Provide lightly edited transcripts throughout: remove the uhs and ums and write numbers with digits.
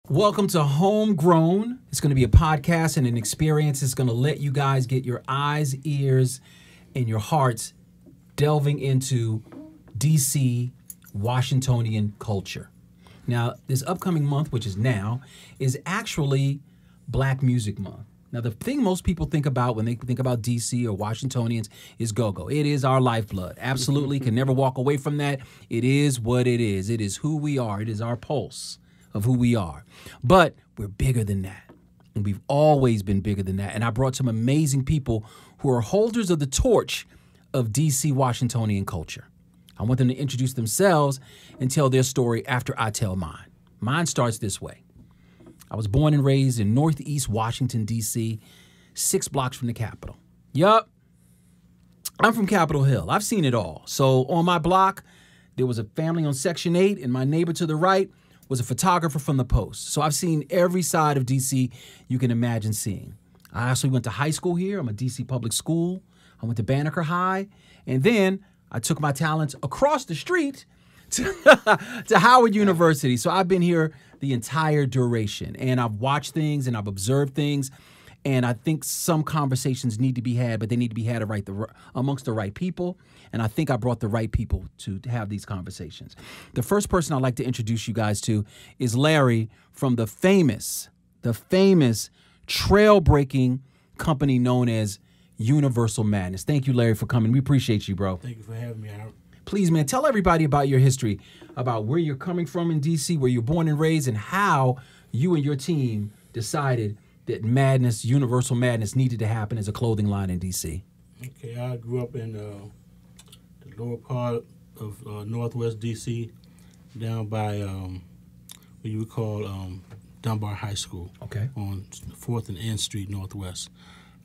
Welcome to Homegrown. It's going to be a podcast and an experience. It's going to let you guys get your eyes, ears, and your hearts delving into DC Washingtonian culture. Now, this upcoming month, which is now, is actually Black Music Month. Now, the thing most people think about when they think about DC or Washingtonians is go-go. It is our lifeblood. Absolutely, can never walk away from that. It is what it is. It is who we are. It is our pulse of who we are. But we're bigger than that. And we've always been bigger than that. And I brought some amazing people who are holders of the torch of DC Washingtonian culture. I want them to introduce themselves and tell their story after I tell mine. Mine starts this way. I was born and raised in Northeast Washington, D.C., 6 blocks from the Capitol. Yup, I'm from Capitol Hill. I've seen it all. So on my block, there was a family on Section 8, and my neighbor to the right was a photographer from the Post. So I've seen every side of D.C. you can imagine seeing. I actually went to high school here. I'm a D.C. public school. I went to Banneker High. And then I took my talents across the street to Howard University. So I've been here the entire duration. And I've watched things and I've observed things. And I think some conversations need to be had, but they need to be had amongst the right people. And I think I brought the right people to have these conversations. The first person I'd like to introduce you guys to is Larry from the famous trailbreaking company known as Universal Madness. Thank you, Larry, for coming. We appreciate you, bro. Thank you for having me, Aaron. Please, man, tell everybody about your history, about where you're coming from in D.C., where you're born and raised, and how you and your team decided that Madness, Universal Madness, needed to happen as a clothing line in D.C. Okay, I grew up in the lower part of Northwest D.C., down by what you would call Dunbar High School. Okay. On 4th and N Street, Northwest.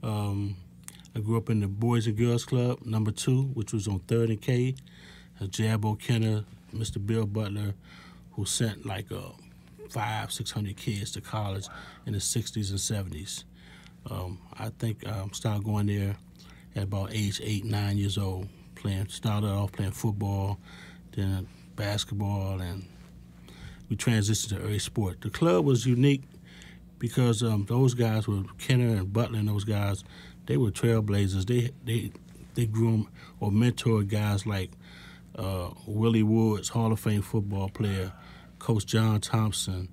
I grew up in the Boys and Girls Club, number 2, which was on 3rd and K. Jabbo Kenner, Mr. Bill Butler, who sent like 500-600 kids to college in the 60s and 70s. I think I started going there at about age 8, 9 years old. Started off playing football, then basketball, and we transitioned to every sport. The club was unique because those guys were Kenner and Butler, and those guys, they were trailblazers. They groomed or mentored guys like Willie Woods, Hall of Fame football player, Coach John Thompson,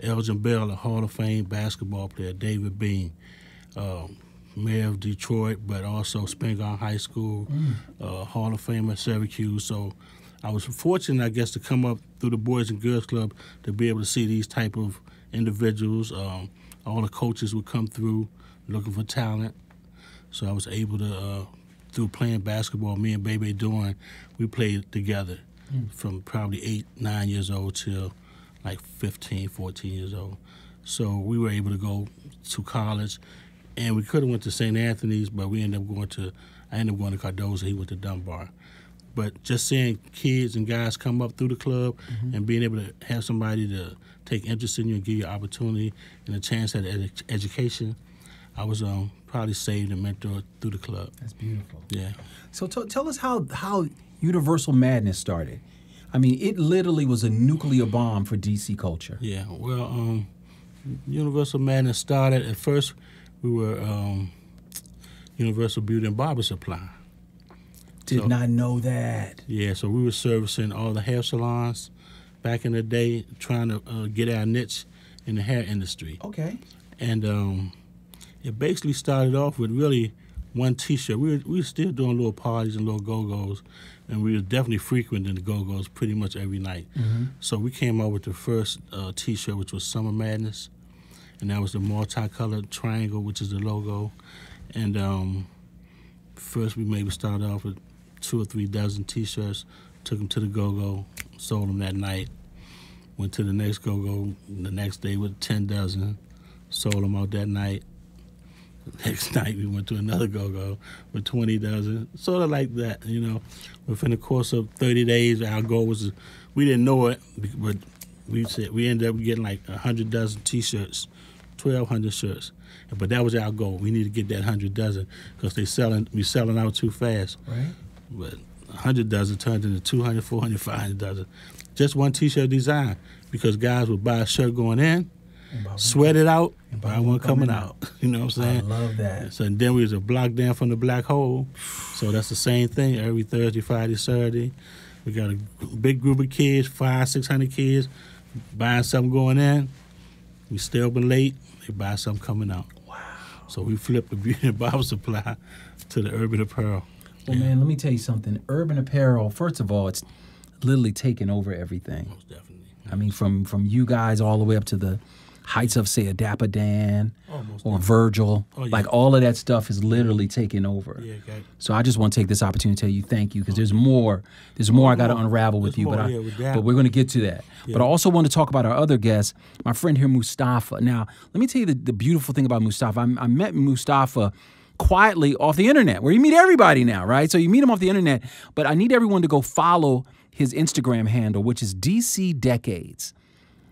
Elgin Bell, a Hall of Fame basketball player, David Bean, mayor of Detroit, but also Spingarn High School, Hall of Famer, Syracuse. So I was fortunate, I guess, to come up through the Boys and Girls Club to be able to see these type of individuals. All the coaches would come through looking for talent. So I was able to, through playing basketball, me and Baby Dorn, we played together from probably 8, 9 years old till like 15, 14 years old. So we were able to go to college, and we could have went to St. Anthony's, but I ended up going to Cardozo. He went to Dunbar. But just seeing kids and guys come up through the club and being able to have somebody to take interest in you and give you an opportunity and a chance at education, I was probably saved and mentored through the club. That's beautiful. Yeah. So tell us how Universal Madness started. I mean, it literally was a nuclear bomb for DC culture. Yeah. Well, Universal Madness started, at first we were Universal Beauty and Barber Supply. Did not know that. Yeah, so we were servicing all the hair salons back in the day, trying to get our niche in the hair industry. Okay. And it basically started off with really one T-shirt. We were still doing little parties and little go-go's, and we were definitely frequenting the go-go's pretty much every night. So we came out with the first T-shirt, which was Summer Madness, and that was the multicolored triangle, which is the logo. And first we maybe started off with 2 or 3 dozen T-shirts, took them to the go-go, sold them that night, went to the next go-go the next day with 10 dozen, sold them out that night. Next night we went to another go-go with 20 dozen, sort of like that, you know. Within the course of 30 days, our goal was, we didn't know it, but we ended up getting like 100 dozen T-shirts, 1,200 shirts. But that was our goal. We need to get that 100 dozen because we selling out too fast. Right. But 100 dozen turned into 200, 400, 500 dozen. Just one T-shirt design, because guys would buy a shirt going in, Sweat it out, buy one coming out. You know what I'm saying? I love that. So and then we was a block down from the Black Hole. So that's the same thing every Thursday, Friday, Saturday. We got a big group of kids, 500-600 kids, buying something going in. We stay open late, they buy something coming out. Wow. So we flip the beauty and Bible supply to the urban apparel. Well, man, let me tell you something. Urban apparel, first of all, it's literally taken over everything. Most definitely. I mean, from you guys all the way up to the heights of, say, a Dapper Dan or Virgil. Oh, yeah. Like, all of that stuff is literally taking over. Yeah, got it. So I just want to take this opportunity to tell you thank you, because there's more. There's more I got to unravel with you, but we're going to get to that. Yeah. But I also want to talk about our other guest, my friend here, Mustafa. Now, let me tell you the beautiful thing about Mustafa. I met Mustafa quietly off the internet, where you meet everybody now, right? So you meet him off the internet, but I need everyone to go follow his Instagram handle, which is DC Decades.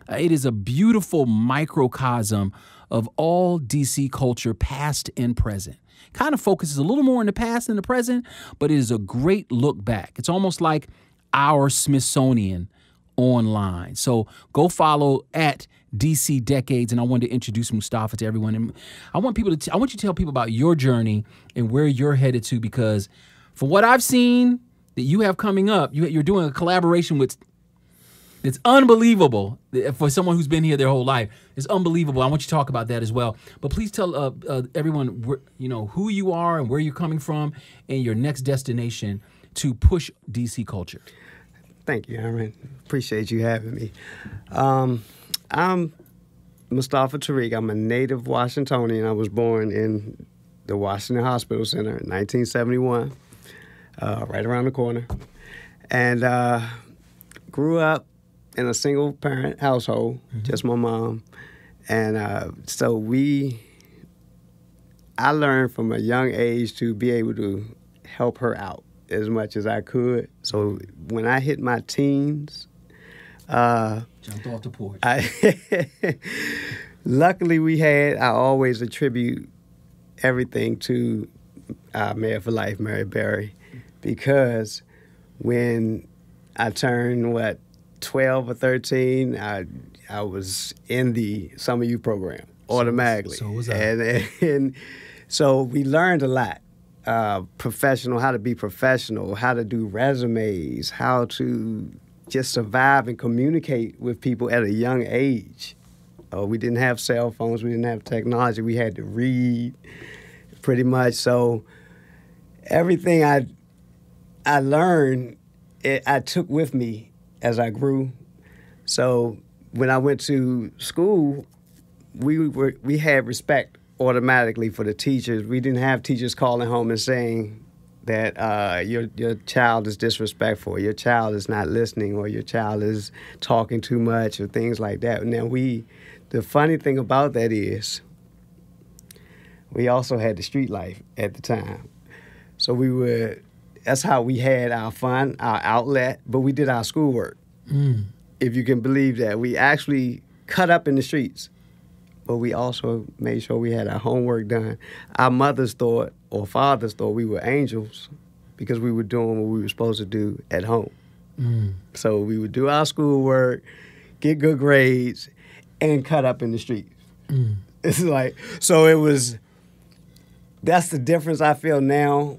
It is a beautiful microcosm of all DC culture, past and present. Kind of focuses a little more in the past than the present, but it is a great look back. It's almost like our Smithsonian online. So go follow at DC Decades, and I wanted to introduce Mustafa to everyone. And I want you to tell people about your journey and where you're headed to, because from what I've seen that you have coming up, you're doing a collaboration with. It's unbelievable for someone who's been here their whole life. It's unbelievable. I want you to talk about that as well. But please tell everyone who you are and where you're coming from and your next destination to push DC culture. Thank you, Aaron. Appreciate you having me. I'm Mustafa Tariq. I'm a native Washingtonian. I was born in the Washington Hospital Center in 1971, right around the corner, and grew up in a single-parent household, just my mom. And so I learned from a young age to be able to help her out as much as I could. So when I hit my teens, jumped off the porch. Luckily, I always attribute everything to Mayor for Life, Mary Berry, because when I turned, 12 or 13, I was in the Summer Youth Program automatically. So was I. And so we learned a lot. How to be professional, how to do resumes, how to just survive and communicate with people at a young age. We didn't have cell phones, we didn't have technology, we had to read pretty much. So everything I learned, I took with me as I grew. So when I went to school, we had respect automatically for the teachers. We didn't have teachers calling home and saying that your child is disrespectful, or your child is not listening, or your child is talking too much, or things like that. And then the funny thing about that is we also had the street life at the time. So that's how we had our fun, our outlet, but we did our schoolwork. If you can believe that. We actually cut up in the streets, but we also made sure we had our homework done. Our mothers thought, or fathers thought, we were angels because we were doing what we were supposed to do at home. So we would do our schoolwork, get good grades, and cut up in the streets. It's like, that's the difference I feel now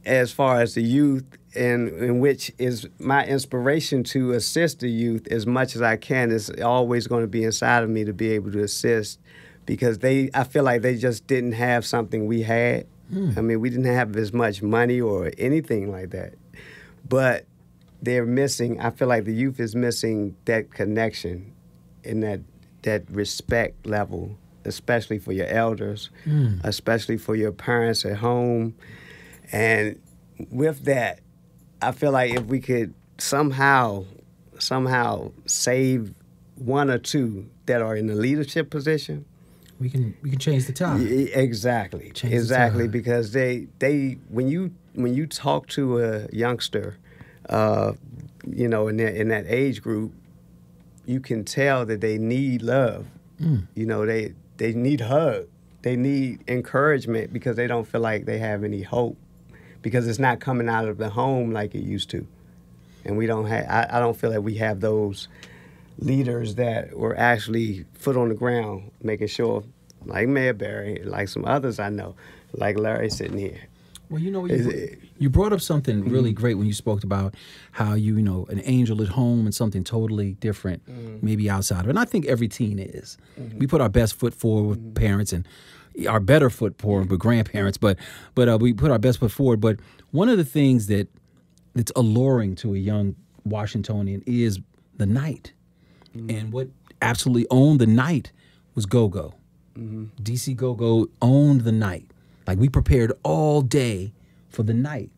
as far as the youth, and which is my inspiration to assist the youth as much as I can. Is always going to be inside of me to be able to assist, because I feel like they just didn't have something we had. I mean, we didn't have as much money or anything like that, but they're missing. I feel like the youth is missing that connection and that respect level, especially for your elders, especially for your parents at home. And with that, I feel like if we could somehow save one or two that are in the leadership position, we can change the tide. Exactly, because they when you talk to a youngster, in that age group, you can tell that they need love. They need hug. They need encouragement, because they don't feel like they have any hope, because it's not coming out of the home like it used to. And we don't have, I don't feel like we have those leaders that were actually foot on the ground, making sure, like Mayor Barry, like some others I know, like Larry sitting here. Well, you brought up something really great when you spoke about how you know, an angel at home and something totally different, maybe outside of it. And I think every teen is. We put our best foot forward with parents and our better foot forward with grandparents, but we put our best foot forward. But one of the things that's alluring to a young Washingtonian is the night. And what absolutely owned the night was go-go. DC Go-Go owned the night. Like, we prepared all day for the night.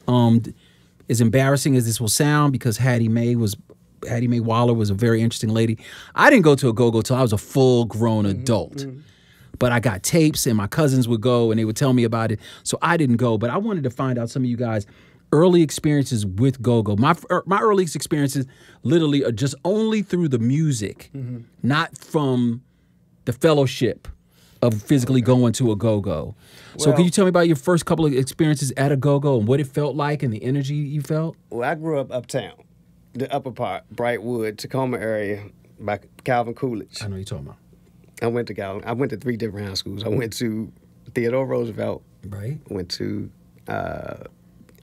As embarrassing as this will sound, because Hattie Mae Waller was a very interesting lady. I didn't go to a go-go till I was a full-grown adult. But I got tapes, and my cousins would go, and they would tell me about it. So I didn't go. But I wanted to find out some of you guys' early experiences with go-go. My earliest experiences literally are just only through the music, not from the fellowship of physically going to a go-go. So can you tell me about your first couple of experiences at a go-go and what it felt like and the energy you felt? Well, I grew up uptown, the upper part, Brightwood, Tacoma area, by Calvin Coolidge. I know you're talking about. I went to Calvin. I went to 3 different high schools. I went to Theodore Roosevelt. Right. Went to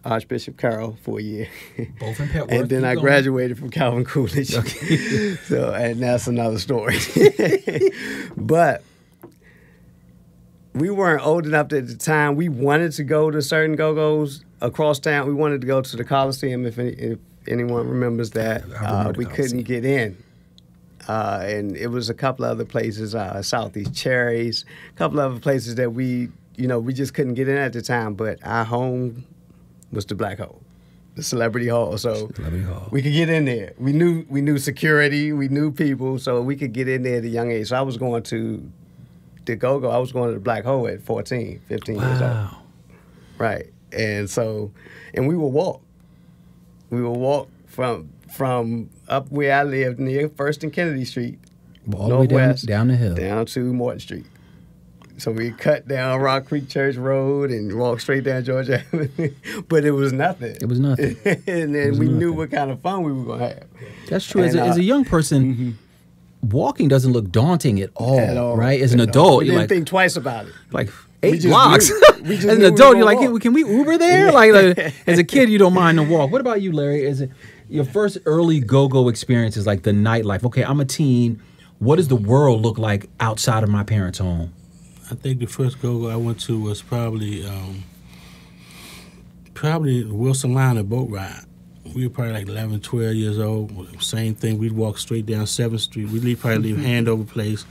Archbishop Carroll for a year. Both in Petworth. And then I graduated from Calvin Coolidge. Okay. So, and that's another story. But we weren't old enough at the time. We wanted to go to certain go-go's across town. We wanted to go to the Coliseum, if anyone remembers that. We couldn't get in. And it was a couple other places, Southeast Cherries, a couple other places that we just couldn't get in at the time. But our home was the Black Hole, the Celebrity Hall. So we could get in there. We knew security, we knew people, so we could get in there at a young age. So I was going to the go-go. I was going to the Black Hole at 14, 15 years old. Right. And we would walk. We would walk from up where I lived near First and Kennedy Street, all the way down the hill, down to Morton Street. So we cut down Rock Creek Church Road and walked straight down Georgia Avenue. But it was nothing. It was nothing. And then we knew what kind of fun we were going to have. That's true. As a young person, walking doesn't look daunting at all, right? As an adult, we didn't think twice about it. Like 8 blocks. As an adult, you're like, can we Uber there? Like as a kid, you don't mind the walk. What about you, Larry? Is it your first early go-go experiences, like the nightlife? Okay, I'm a teen. What does the world look like outside of my parents' home? I think the first go-go I went to was probably the Wilson Liner boat ride. We were probably like 11, 12 years old. Same thing. We'd walk straight down 7th Street. We'd probably leave Handover Place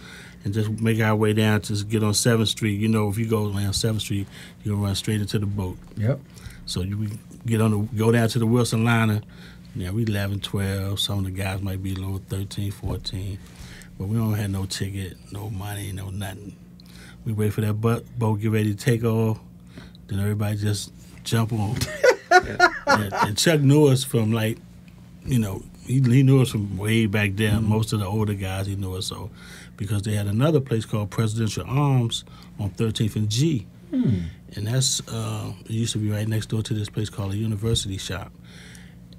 and just make our way down to get on 7th Street. You know, if you go down 7th Street, you're going to run straight into the boat. Yep. So you go down to the Wilson Liner. Yeah, we 11, 12. Some of the guys might be a little 13, 14. But we don't have no ticket, no money, no nothing. We wait for that boat get ready to take off. Then everybody just jump on. And Chuck knew us from he knew us from way back then. Most of the older guys, he knew us so, because they had another place called Presidential Arms on 13th and G. And that's it used to be right next door to this place called a University Shop.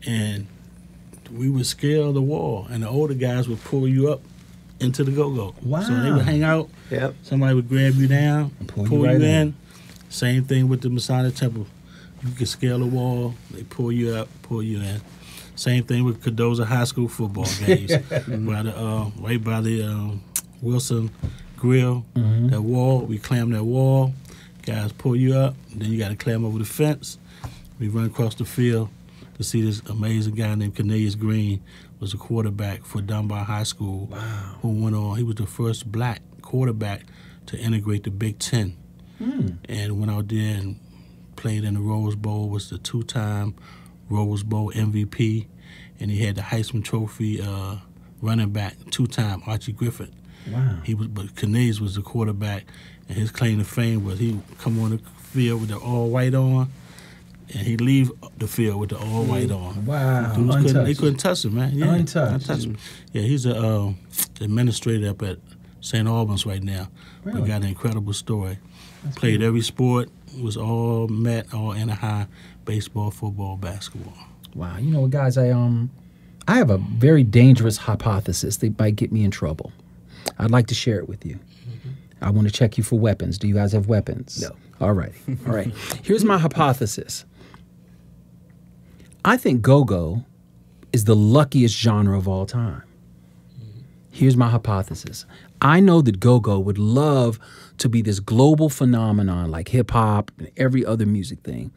And we would scale the wall, and the older guys would pull you up into the go-go. Wow. So they would hang out. Yep. Somebody would grab you down, pull you right in. Same thing with the Masonic Temple. You could scale the wall, they pull you up, pull you in. Same thing with Cardozo High School football games. Right by the Wilson Grill, that wall, we climb that wall. Guys pull you up, then you got to climb over the fence. We run across the field to see this amazing guy named Cornelius Green, was a quarterback for Dunbar High School. Wow. Who went on, he was the first black quarterback to integrate the Big Ten. And went out there and played in the Rose Bowl, was the 2-time Rose Bowl MVP, and he had the Heisman Trophy running back, 2-time Archie Griffith. Wow. But Cornelius was the quarterback, and his claim to fame was he would come on the field with the all-white on, and he'd leave the field with the all-white on. Wow. They couldn't touch him, man. Yeah, Untouched. Yeah, he's a administrator up at St. Albans right now. Really? But got an incredible story. Played every sport, was all in a high, baseball, football, basketball. Wow. You know what, guys, I I have a very dangerous hypothesis that might get me in trouble. I'd like to share it with you. I want to check you for weapons. Do you guys have weapons? No. All right. All right. Here's my hypothesis. I think go-go is the luckiest genre of all time. Here's my hypothesis. I know that go-go would love to be this global phenomenon like hip-hop and every other music thing.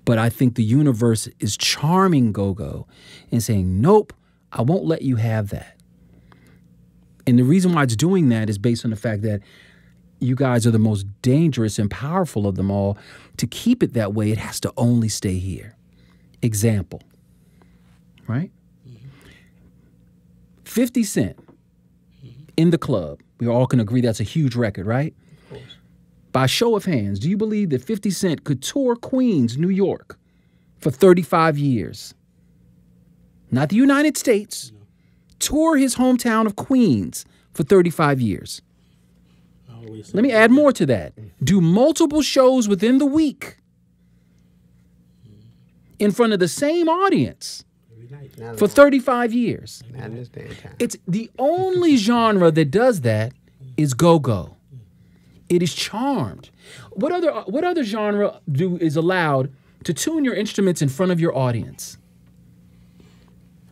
But I think the universe is charming go-go and saying, nope, I won't let you have that. And the reason why it's doing that is based on the fact that you guys are the most dangerous and powerful of them all. To keep it that way, it has to only stay here. Example, right? 50 Cent in the club. We all can agree that's a huge record, right? Of course. By show of hands, do you believe that 50 Cent could tour Queens, New York for 35 years? Not the United States. No. Tour his hometown of Queens for 35 years. Let me add more to that. Do multiple shows within the week in front of the same audience for 35 years. It's the only genre that does that is go-go. It is charmed. What other genre is allowed to tune your instruments in front of your audience?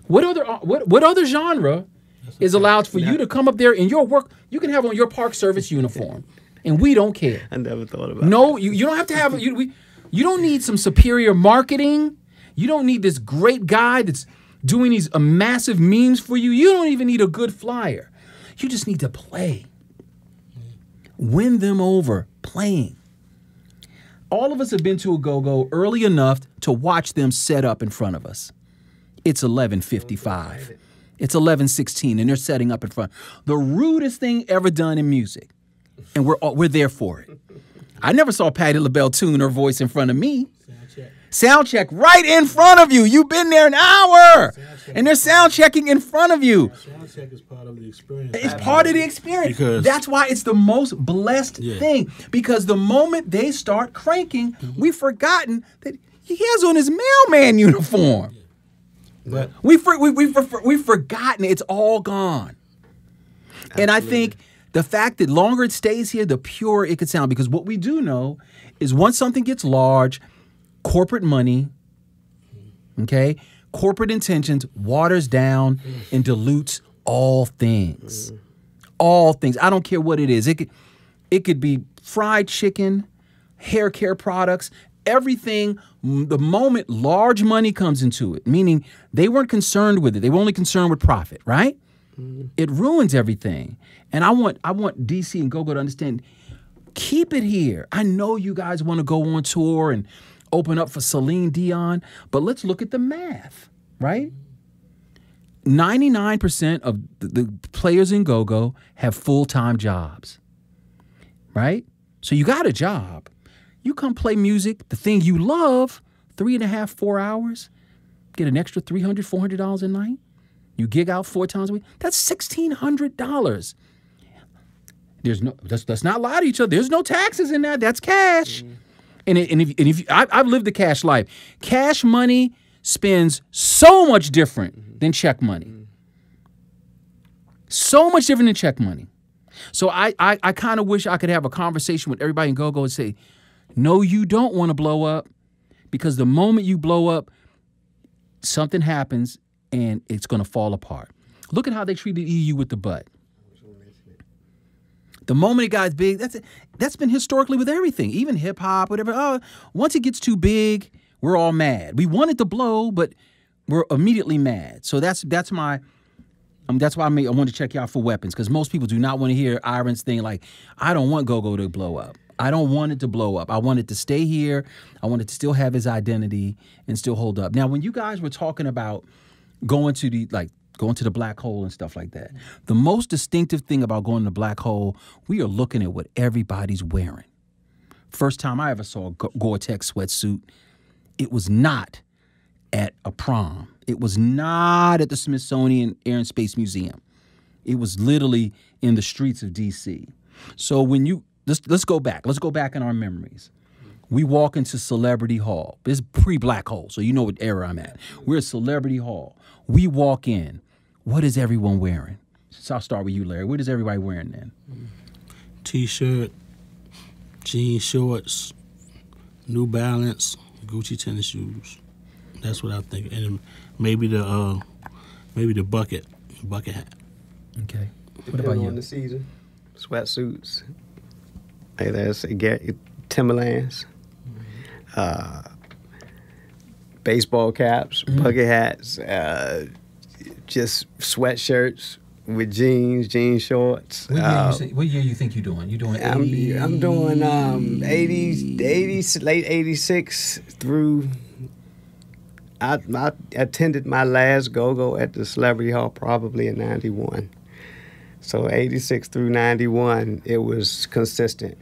What other genre is allowed for you to come up there in your work? You can have on your Park Service uniform, and we don't care. I never thought about No, you don't have to have. You don't need some superior marketing. You don't need this great guy that's doing these massive memes for you. You don't even need a good flyer. You just need to play. Win them over playing. All of us have been to a go-go early enough to watch them set up in front of us. It's 11:55. It's 11:16, and they're setting up in front. The rudest thing ever done in music, and we're there for it. I never saw Patti LaBelle tune her voice in front of me. Sound check right in front of you. You've been there an hour, and they're sound checking in front of you. Sound check is part of the experience. It's part of the experience. Because that's why it's the most blessed thing. Because the moment they start cranking, we've forgotten that he has on his mailman uniform. But We've forgotten. It's all gone. Absolutely. And I think the fact that longer it stays here, the purer it could sound. Because what we do know is once something gets large, corporate money, okay, corporate intentions waters down and dilutes all things. All things. I don't care what it is. It could be fried chicken, hair care products, everything. The moment large money comes into it, meaning they weren't concerned with it. They were only concerned with profit, right? It ruins everything. And I want DC and go-go to understand, keep it here. I know you guys want to go on tour and open up for Celine Dion, but let's look at the math, right? 99% of the players in go-go have full-time jobs, right? So you got a job. You come play music, the thing you love, 3.5, 4 hours, get an extra $300, $400 a night. You gig out 4 times a week. That's $1,600. Let's not lie to each other. There's no taxes in that. That's cash. I've lived the cash life. Cash money spends so much different than check money. So much different than check money. So I kind of wish I could have a conversation with everybody in go-go and say, no, you don't want to blow up, because the moment you blow up, something happens and it's going to fall apart. Look at how they treated EU with the butt. The moment it got big, that's been historically with everything, even hip hop, whatever. Oh, once it gets too big, we're all mad. We want it to blow, but we're immediately mad. So that's why I want to check you out for weapons, because most people do not want to hear Iron's thing like, I don't want go-go to blow up. I don't want it to blow up. I want it to stay here. I want it to still have his identity and still hold up. Now, when you guys were talking about going to the black hole and stuff like that, the most distinctive thing about going to the black hole, we are looking at what everybody's wearing. First time I ever saw a Gore-Tex sweatsuit, it was not at a prom. It was not at the Smithsonian Air and Space Museum. It was literally in the streets of D.C. So when let's go back. Let's go back in our memories. We walk into Celebrity Hall. It's pre-Black Hole, so you know what era I'm at. We're at Celebrity Hall. We walk in. What is everyone wearing? So I'll start with you, Larry. What is everybody wearing then? T-shirt, jean shorts, New Balance, Gucci tennis shoes. That's what I think. And maybe the bucket hat. Okay. What about you? On the season, sweatsuits. Hey, that's Timberlands. Baseball caps, bucket hats, just sweatshirts with jean shorts. What year you think you're doing? You doing 80? I'm doing 80s, late 86 through. I attended my last go-go at the Celebrity Hall probably in 91. So 86 through 91, it was consistent.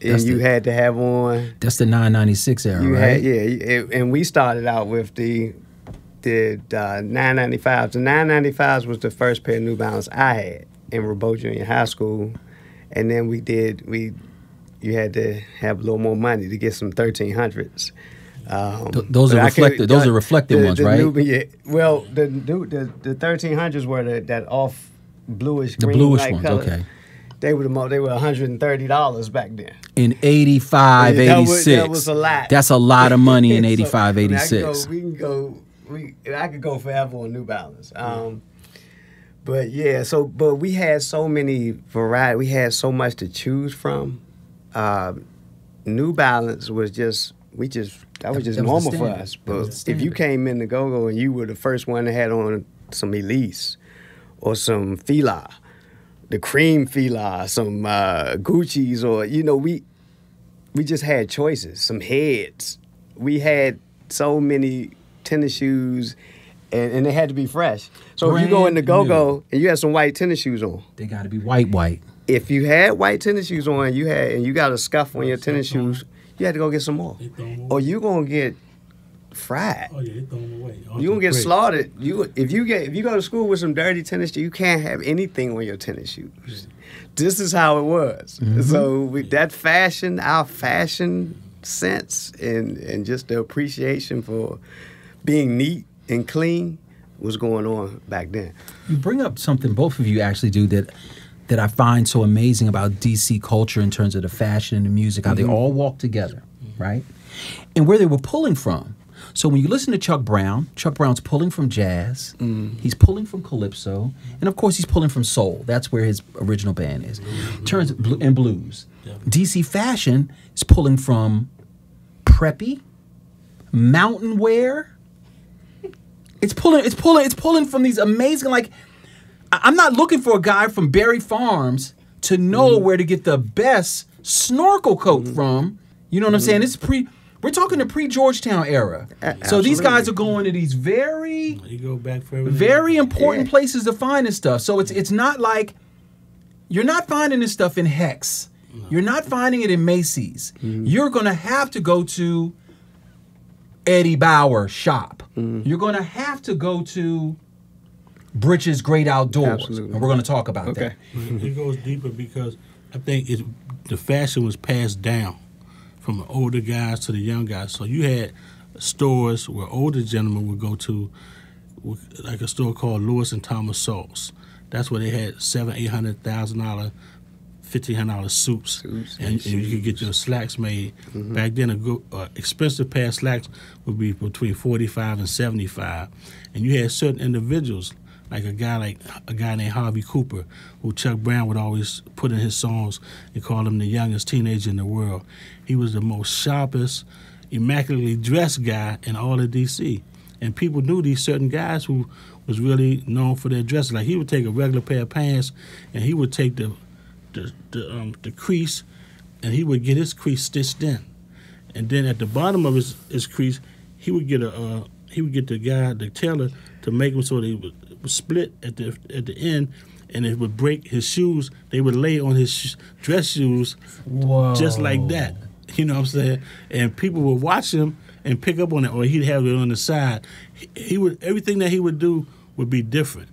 And you had to have on. That's the 996 era, right? And we started out with the 995s. The 995s was the first pair of New Balance I had in Rabault Junior High School. And then you had to have a little more money to get some 1300s. Those are reflective ones, right? Well, the 1300s were that off bluish green, the bluish light ones, color. okay. They were $130 back then. In 85, 86. That was a lot. That's a lot of money in 85, 86. I could go forever on New Balance. But we had so many variety. We had so much to choose from. New Balance was just normal for us. But if you came in the go-go and you were the first one that had on some Elise or some Fila, the cream Fila, some Gucci's, or we just had choices. Some heads. We had so many tennis shoes, and they had to be fresh. So if you go in the go-go and you had some white tennis shoes on, they got to be white. If you had white tennis shoes on, and you got a scuff on your tennis shoes, you had to go get some more, or you gonna get fried. Oh yeah, they throw them away. You gonna get slaughtered. If you go to school with some dirty tennis shoes, you can't have anything on your tennis shoes. This is how it was. Mm-hmm. So with that fashion, our fashion sense, and just the appreciation for being neat and clean was going on back then. You bring up something both of you actually do that I find so amazing about DC culture in terms of the fashion and the music, how they all walk together, right? And where they were pulling from. So when you listen to Chuck Brown's pulling from jazz, he's pulling from calypso, and of course he's pulling from soul. That's where his original band is. And blues. Yeah. DC fashion is pulling from preppy, mountain wear. It's pulling from these amazing, like, I'm not looking for a guy from Berry Farms to know where to get the best snorkel coat from. You know what I'm saying? We're talking the pre-Georgetown era. So these guys are going to these very important places to find this stuff. So it's not like you're not finding this stuff in Hex. No. You're not finding it in Macy's. You're going to have to go to Eddie Bauer shop. You're going to have to go to Britch's Great Outdoors. Absolutely. And we're going to talk about that. It goes deeper because I think the fashion was passed down from the older guys to the young guys. So you had stores where older gentlemen would go to, like a store called Lewis and Thomas Salts. That's where they had $700,000, $800,000, $1,500 suits, and you could get your slacks made. Back then, a expensive pair of slacks would be between $45 and $75, and you had certain individuals, like a guy named Harvey Cooper, who Chuck Brown would always put in his songs and call him the youngest teenager in the world. He was the most sharpest, immaculately dressed guy in all of D.C., and people knew these certain guys who was really known for their dress. Like, he would take a regular pair of pants, and he would take the crease, and he would get his crease stitched in, and then at the bottom of his crease, he would get the tailor to make them so they would split at the end, and it would break his shoes. They would lay on his dress shoes, just like that. You know what I'm saying? And people would watch him and pick up on it, or he'd have it on the side. Everything that he would do would be different.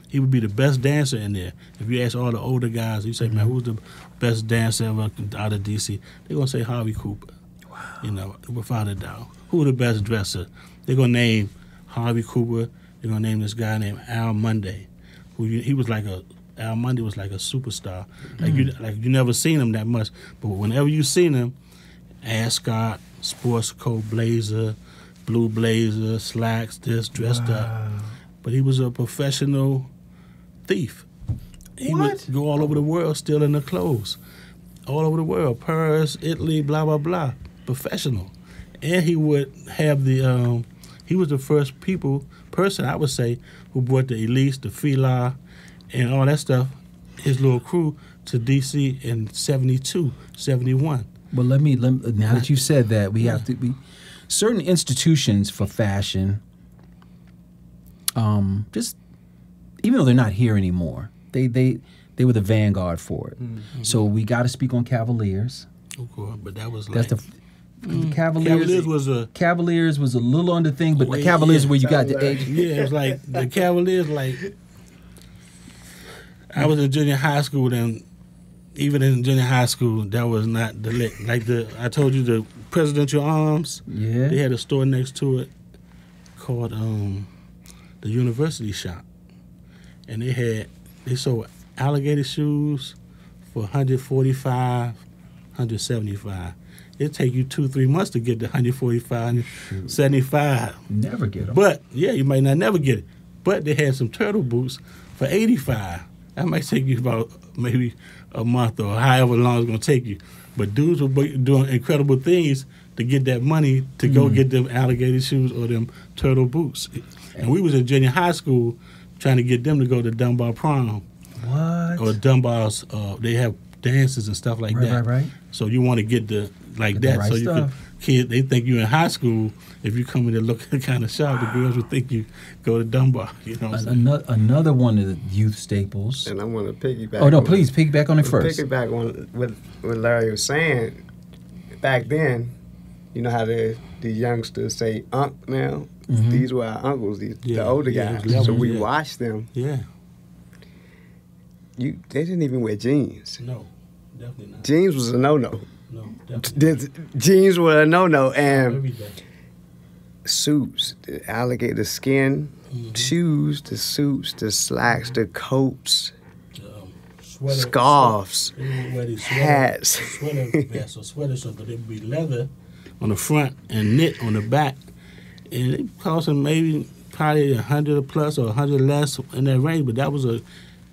He would be the best dancer in there. If you ask all the older guys, you say, man, who's the best dancer ever out of D.C.? They're going to say Harvey Cooper. You know, without a doubt. Who the best dresser? They're gonna name Harvey Cooper. They're gonna name this guy named Al Monday. Al Monday was like a superstar. Like you never seen him that much, but whenever you seen him, ascot, sports coat, blazer, blue blazer, slacks, this dressed up. But he was a professional thief. He would go all over the world stealing the clothes. All over the world, Paris, Italy, blah, blah, blah. Professional. And he would have he was the first person, I would say, who brought the Elise, the Fila, and all that stuff, his little crew, to D.C. in 72, 71. Well, let me now that you said that, we have to be certain institutions for fashion, just even though they're not here anymore, they were the vanguard for it. Mm-hmm. So we got to speak on Cavaliers. Of course, but that was that's the Cavaliers was a little under thing, but the Cavaliers where you got the age. Yeah, it was like the Cavaliers. Like I was in junior high school, and even in junior high school, that was not the lick. Like I told you, the Presidential Arms. Yeah, they had a store next to it called the University Shop, and they sold alligator shoes for $145, $175. It'd take you 2-3 months to get the $145, $75. Never get them. But yeah, you might not never get it. But they had some turtle boots for $85. That might take you about maybe a month or however long it's gonna take you. But dudes were doing incredible things to get that money to go get them alligator shoes or them turtle boots. And we was in junior high school trying to get them to go to Dunbar Prom. What? Or Dunbar's, they have dances and stuff like that. Right. So you want to get that. Right so you stuff. kids, they think you're in high school. If you come in there looking kind of sharp, the girls would think you go to Dunbar. You know what I'm saying? Another one of the youth staples. And I want to piggyback. Oh, no, please, piggyback on it first. Piggyback on what Larry was saying. Back then, you know how the youngsters say "unc" now? Mm-hmm. These were our uncles, the older guys. So we watched them. Yeah. They didn't even wear jeans. No, definitely not. Jeans was a no-no. No, definitely not. Jeans were a no-no. And every day. Suits, the alligator skin, shoes, the suits, the slacks, the coats, scarves, hats. Sweater vests or sweater shirts, but it would be leather on the front and knit on the back. And it cost them probably 100 plus or 100 less in that range, but that was a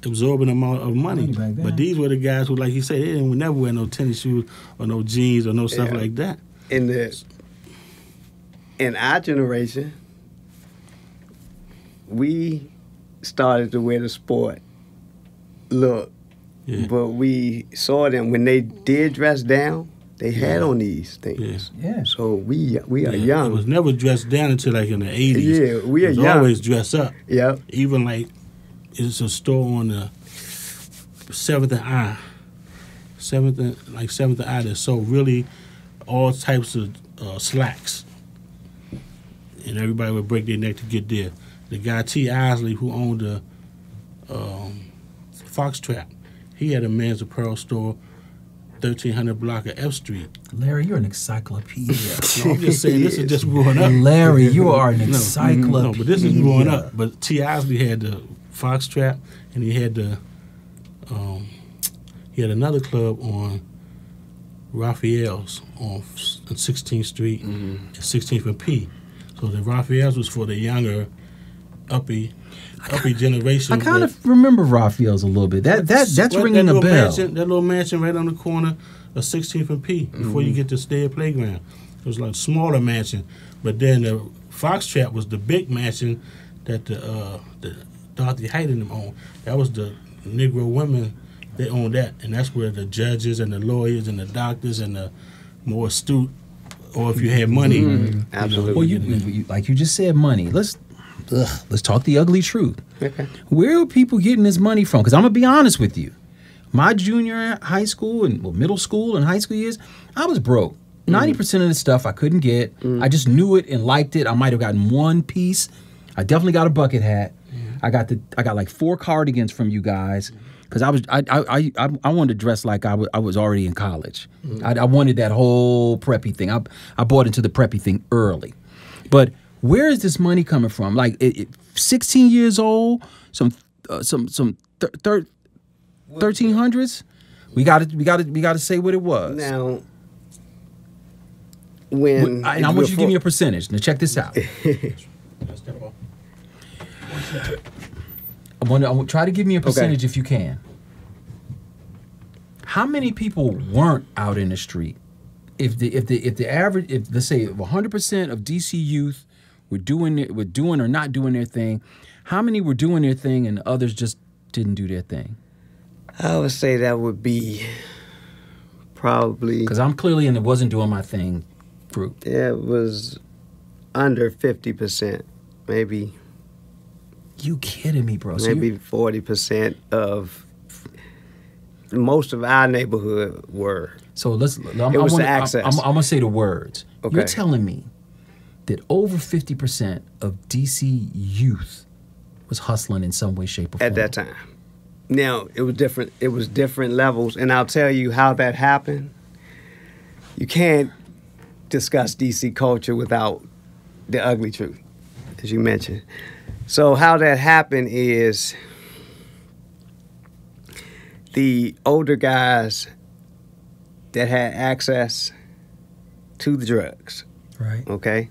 absorbent amount of money. But these were the guys who, like you said, they didn't never wear no tennis shoes or no jeans or no stuff like that. In our generation, we started to wear the sport look, but we saw them when they did dress down. They had on these things. Yeah. So we are young. It was never dressed down until like in the 80s. Yeah, we are young. It was always dressed up. Yeah. Even like it's a store on the 7th and I. 7th and I that sold really all types of slacks. And everybody would break their neck to get there. The guy T. Isley, who owned the Fox Trap, he had a men's apparel store, 1300 block of F Street. Larry, you're an encyclopedia. No, I'm just saying, this is just growing up. Larry, you are an encyclopedia. No, but this is growing up. But T. Isley had the Fox Trap, and he had another club on Raphael's on 16th Street and 16th and P. So the Raphael's was for the younger, uppy generation. I kind of remember Raphael's a little bit. That's ringing a bell. That little mansion right on the corner of 16th and P before you get to Stead Playground. It was like a smaller mansion, but then the Fox Trap was the big mansion that the Dorothy Height and them owned. That was the Negro women. They owned that, and that's where the judges and the lawyers and the doctors and the more astute, or if you had money, absolutely. Well, you like you just said, money. Let's talk the ugly truth. Okay. Where are people getting this money from? Because I'm gonna be honest with you, my junior high school and middle school and high school years, I was broke. 90% of the stuff I couldn't get. I just knew it and liked it. I might have gotten one piece. I definitely got a bucket hat. I got like 4 cardigans from you guys. because I wanted to dress like I was already in college. I wanted that whole preppy thing. I bought into the preppy thing early. But where is this money coming from? Like 16 years old, some 1300s. We got to say what it was. Now, and I want you to give me a percentage. Now check this out. I want try to give me a percentage if you can. How many people weren't out in the street? If the average, let's say 100% of DC youth were doing or not doing their thing, how many were doing their thing and the others just didn't do their thing? I would say that would be probably, because I'm clearly and it wasn't doing my thing. Group. It was under 50%, maybe. You kidding me, bro? Maybe 40% of most of our neighborhood were. So it was the access. I'm gonna say the words. Okay. You're telling me that over 50% of DC youth was hustling in some way, shape, or form at that time. Now it was different. It was different levels, and I'll tell you how that happened. You can't discuss DC culture without the ugly truth, as you mentioned. So how that happened is the older guys that had access to the drugs, right? Okay,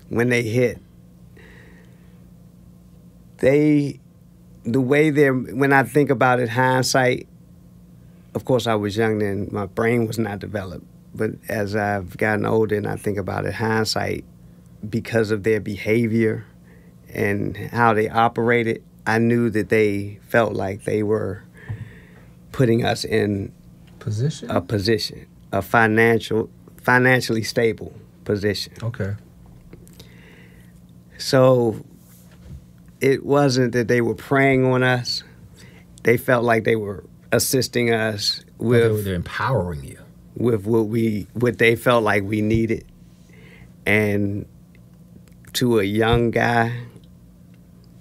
when they hit, when I think about it, hindsight, of course I was young then, my brain was not developed. But as I've gotten older and I think about it, hindsight, because of their behavior and how they operated, I knew that they felt like they were putting us in a financially stable position. Okay. So it wasn't that they were preying on us. They felt like they were assisting us with. They're empowering you. With what they felt like we needed. And to a young guy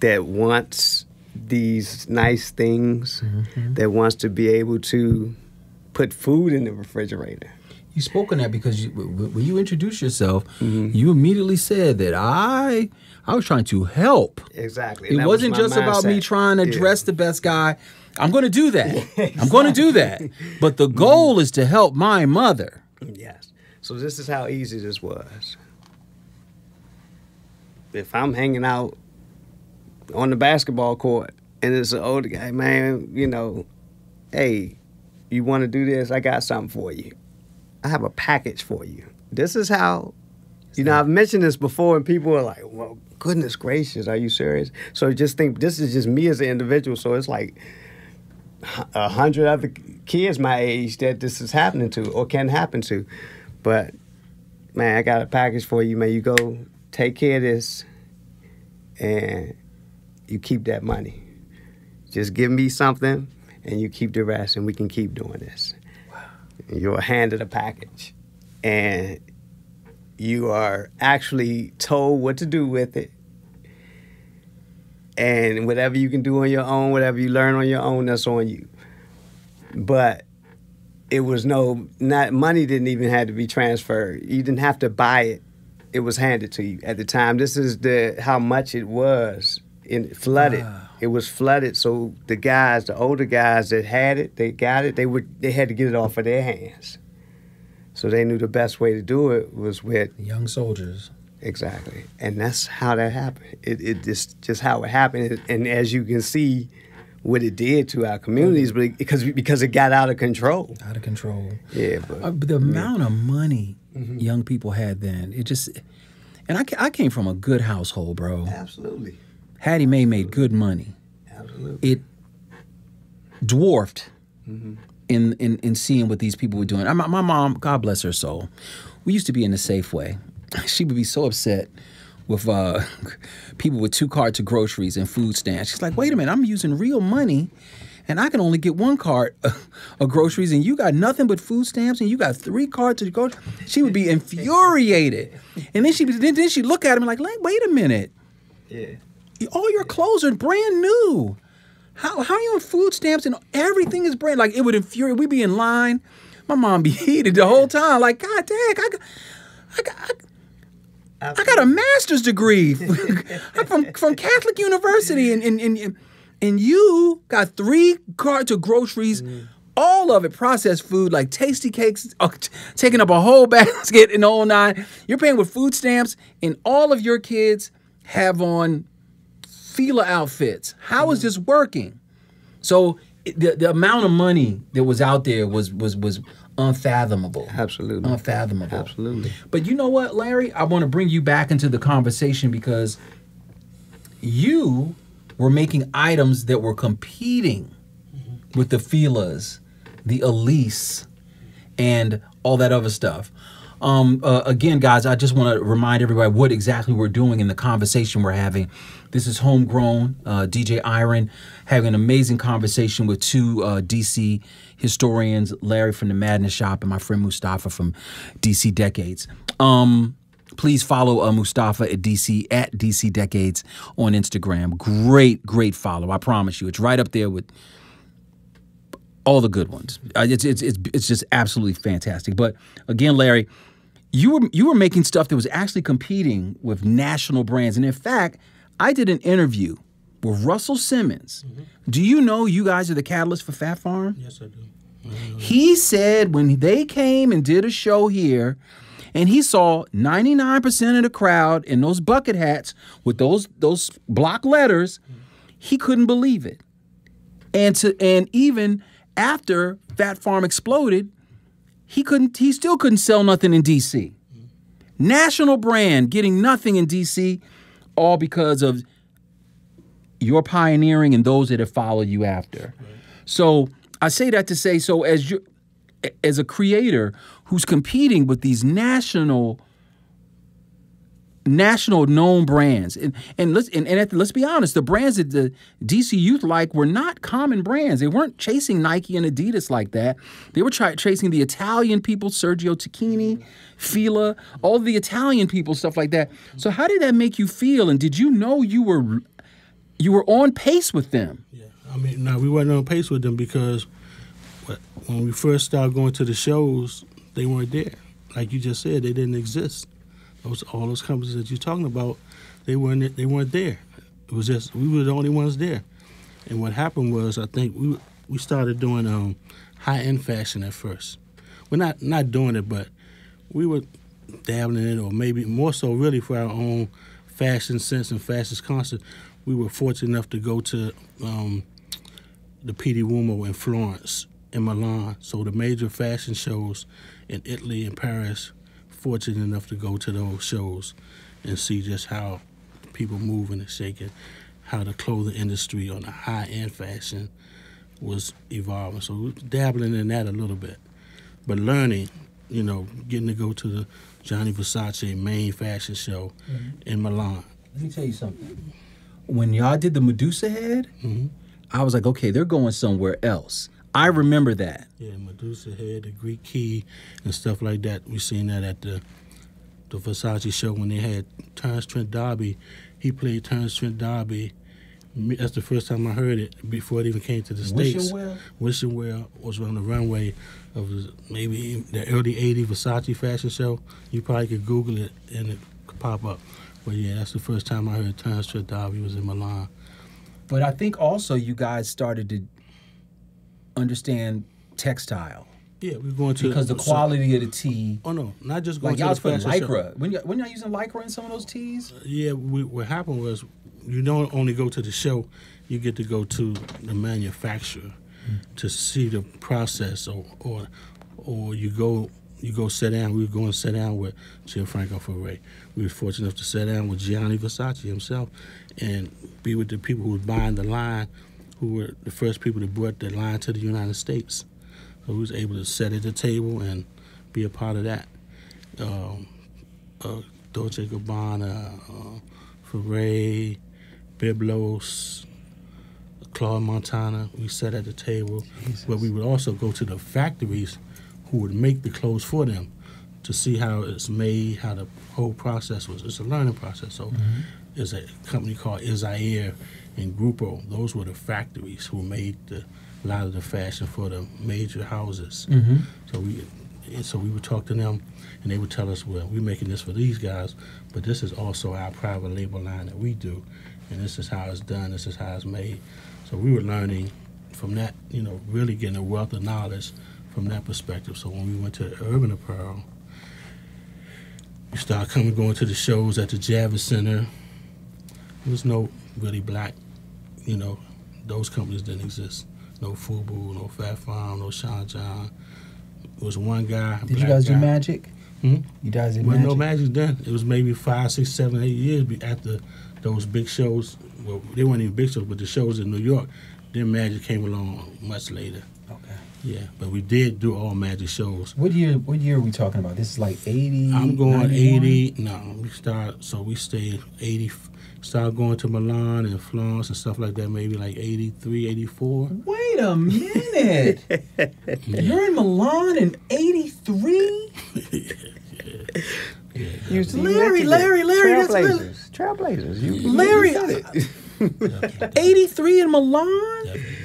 that wants these nice things, that wants to be able to put food in the refrigerator. You spoke on that because when you introduced yourself, you immediately said that I was trying to help. Exactly. It wasn't just about me trying to dress the best guy. I'm going to do that. Exactly. I'm going to do that. But the goal is to help my mother. Yes. So this is how easy this was. If I'm hanging out on the basketball court and it's an older guy, man, hey, you want to do this? I got something for you. I have a package for you. This is how, I've mentioned this before and people are like, well, goodness gracious, are you serious? So just think, this is just me as an individual. So it's like 100 other kids my age that this is happening to or can happen to. But, man, I got a package for you, man. You go take care of this and you keep that money. Just give me something and you keep the rest and we can keep doing this. Wow. You're handed a package and you are actually told what to do with it. And whatever you can do on your own, whatever you learn on your own, that's on you. But it was money didn't even have to be transferred. You didn't have to buy it. It was handed to you at the time. This is how much it was. Flooded. Wow. It was flooded. So the older guys that had it, they got it. They had to get it off of their hands. So they knew the best way to do it was with young soldiers. Exactly. And that's how that happened. It just how it happened. And as you can see what it did to our communities, because it got out of control. Out of control. Yeah. But the amount of money young people had then, and I came from a good household, bro. Absolutely. Hattie Mae made good money. Absolutely. It dwarfed in seeing what these people were doing. My mom, God bless her soul, we used to be in the Safeway. She would be so upset with people with 2 carts of groceries and food stamps. She's like, wait a minute, I'm using real money and I can only get 1 cart of groceries and you got nothing but food stamps and you got 3 carts of groceries. She would be infuriated. And then she look at him like, wait a minute. Yeah. All your clothes are brand new. how are you on food stamps and everything is brand? Like, it would infuriate. We'd be in line. My mom be heated the whole time. Like, God dang, I got a master's degree. I'm from Catholic University, and you got 3 carts of groceries, all of it processed food, like tasty cakes, taking up a whole basket and the whole 9. You're paying with food stamps, and all of your kids have on Fila outfits. How is this working? So the amount of money that was out there was unfathomable. Absolutely. Unfathomable. Absolutely. But you know what, Larry? I want to bring you back into the conversation because you were making items that were competing with the Filas, the Elise, and all that other stuff. Again, guys, I just want to remind everybody what exactly we're doing in the conversation we're having. This is Homegrown, DJ Iron, having an amazing conversation with 2 DC historians, Larry from the Madness Shop and my friend Mustafa from DC Decades. Please follow Mustafa at DC Decades on Instagram. Great follow. I promise you, it's right up there with all the good ones. It's just absolutely fantastic. But again, Larry, you were making stuff that was actually competing with national brands, and in fact, I did an interview with Russell Simmons. Do you know you guys are the catalyst for Fat Farm? Yes, I do. He said when they came and did a show here, and he saw 99% of the crowd in those bucket hats with those block letters, he couldn't believe it. And even after Fat Farm exploded, he still couldn't sell nothing in DC. National brand getting nothing in DC, all because of your pioneering and those that have followed you after. Right. So I say that to say, so as a creator who's competing with these national known brands, and let's be honest, the brands that the DC youth like were not common brands. They weren't chasing Nike and Adidas like that. They were chasing the Italian people, Sergio Tacchini, Fila, all the Italian people, stuff like that. So how did that make you feel? And did you know you were on pace with them? Yeah, I mean, no, we weren't on pace with them because when we first started going to the shows, they weren't there. Like you just said, they didn't exist. All those companies that you're talking about, they weren't there. It was just we were the only ones there. And what happened was, I think we started doing high-end fashion at first. We're not doing it, but we were dabbling in it, or maybe more so really for our own fashion sense and fashion concert. We were fortunate enough to go to the Pitti Uomo in Florence, in Milan, so the major fashion shows in Italy and Paris. Fortunate enough to go to those shows and see just how people moving and shaking, how the clothing industry on the high-end fashion was evolving. So we're dabbling in that a little bit. But learning, getting to go to the Gianni Versace main fashion show in Milan. Let me tell you something. When y'all did the Medusa head, I was like, okay, they're going somewhere else. I remember that. Yeah, Medusa head, the Greek key, and stuff like that. We seen that at the Versace show when they had Terrence Trent D'Arby. He played Terrence Trent D'Arby. That's the first time I heard it before it even came to the States. Wishing Well was on the runway of maybe the early '80s Versace fashion show. You probably could Google it and it could pop up. But yeah, that's the first time I heard Terrence Trent D'Arby was in Milan. But I think also you guys started to understand textile. Yeah, we're going to because the quality of the tee. Oh no, not just going like to y'all the putting fashion lycra. show. When y'all using lycra in some of those tees? Yeah, what happened was you don't only go to the show, you get to go to the manufacturer to see the process, or you go sit down. We were going to sit down with Gianfranco Ferré. We were fortunate enough to sit down with Gianni Versace himself and be with the people who were buying the line, who were the first people that brought the line to the United States. So we was able to sit at the table and be a part of that. Dolce & Gabbana, Ferré, Biblos, Claude Montana, we sat at the table. Jesus. But we would also go to the factories who would make the clothes for them to see how it's made, how the whole process was. It's a learning process. So there's a company called Isair and Grupo. Those were the factories who made a lot of the fashion for the major houses. Mm-hmm. So we would talk to them, and they would tell us, well, we're making this for these guys, but this is also our private label line that we do, and this is how it's done, this is how it's made. So we were learning from that, really getting a wealth of knowledge from that perspective. So when we went to Urban Apparel, we started going to the shows at the Javits Center. There was no really black, those companies didn't exist. No FUBU, no Fat Farm, no Sean John. It was one guy. Did you guys do magic? Hmm? You guys did well, magic? No magic then. It was maybe 5, 6, 7, 8 years after those big shows. Well, they weren't even big shows, but the shows in New York. Then magic came along much later. Okay. Yeah, but we did do all magic shows. What year are we talking about? This is like 80? I'm going 91? 80. No, we stayed 80. Started going to Milan and Florence and stuff like that, maybe like 83, 84. Wait a minute. You're in Milan in 83? Yeah. Larry, Trailblazers. Trailblazers. Larry, 83 in Milan? Definitely.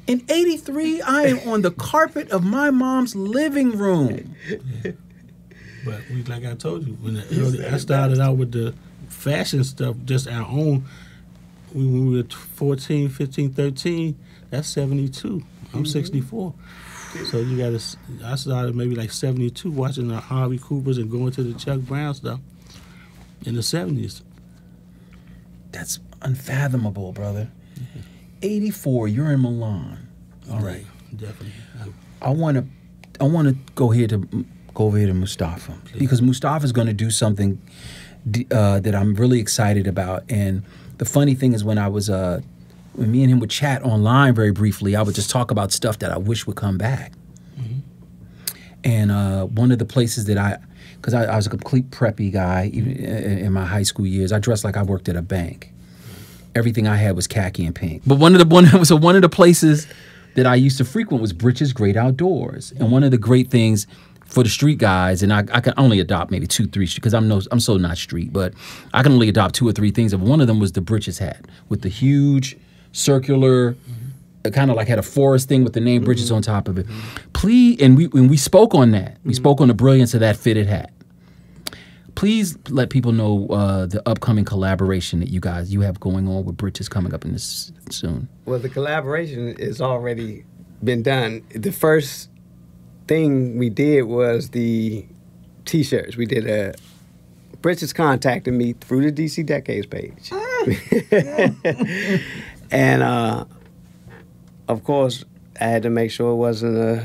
In 83, I am on the carpet of my mom's living room. Yeah. But like I told you, I started out with the fashion stuff, just our own. When we were 14, 15, 13, that's 72. I'm 64. So I started maybe like 72 watching the Harvey Coopers and going to the Chuck Brown stuff in the 70s. That's unfathomable, brother. 84, you're in Milan. All right. Definitely. I want to go over here to Mustafa. Please. Because Mustafa's going to do something that I'm really excited about. And the funny thing is when me and him would chat online very briefly, I would just talk about stuff that I wish would come back. Mm-hmm. And one of the places that because I was a complete preppy guy even in my high school years. I dressed like I worked at a bank. Everything I had was khaki and pink. But one of the places that I used to frequent was Britch's Great Outdoors. And one of the great things for the street guys, and I can only adopt maybe 2, 3 because I'm so not street, but I can only adopt 2 or 3 things. And one of them was the Britch's hat with the huge circular, kind of like had a forest thing with the name Britch's on top of it. Please, and we spoke on that. We spoke on the brilliance of that fitted hat. Please let people know the upcoming collaboration that you have going on with Britch's coming up in this soon. Well, the collaboration has already been done. The first thing we did was the T-shirts. We did Britch's contacted me through the DC Decades page. And, of course, I had to make sure it wasn't a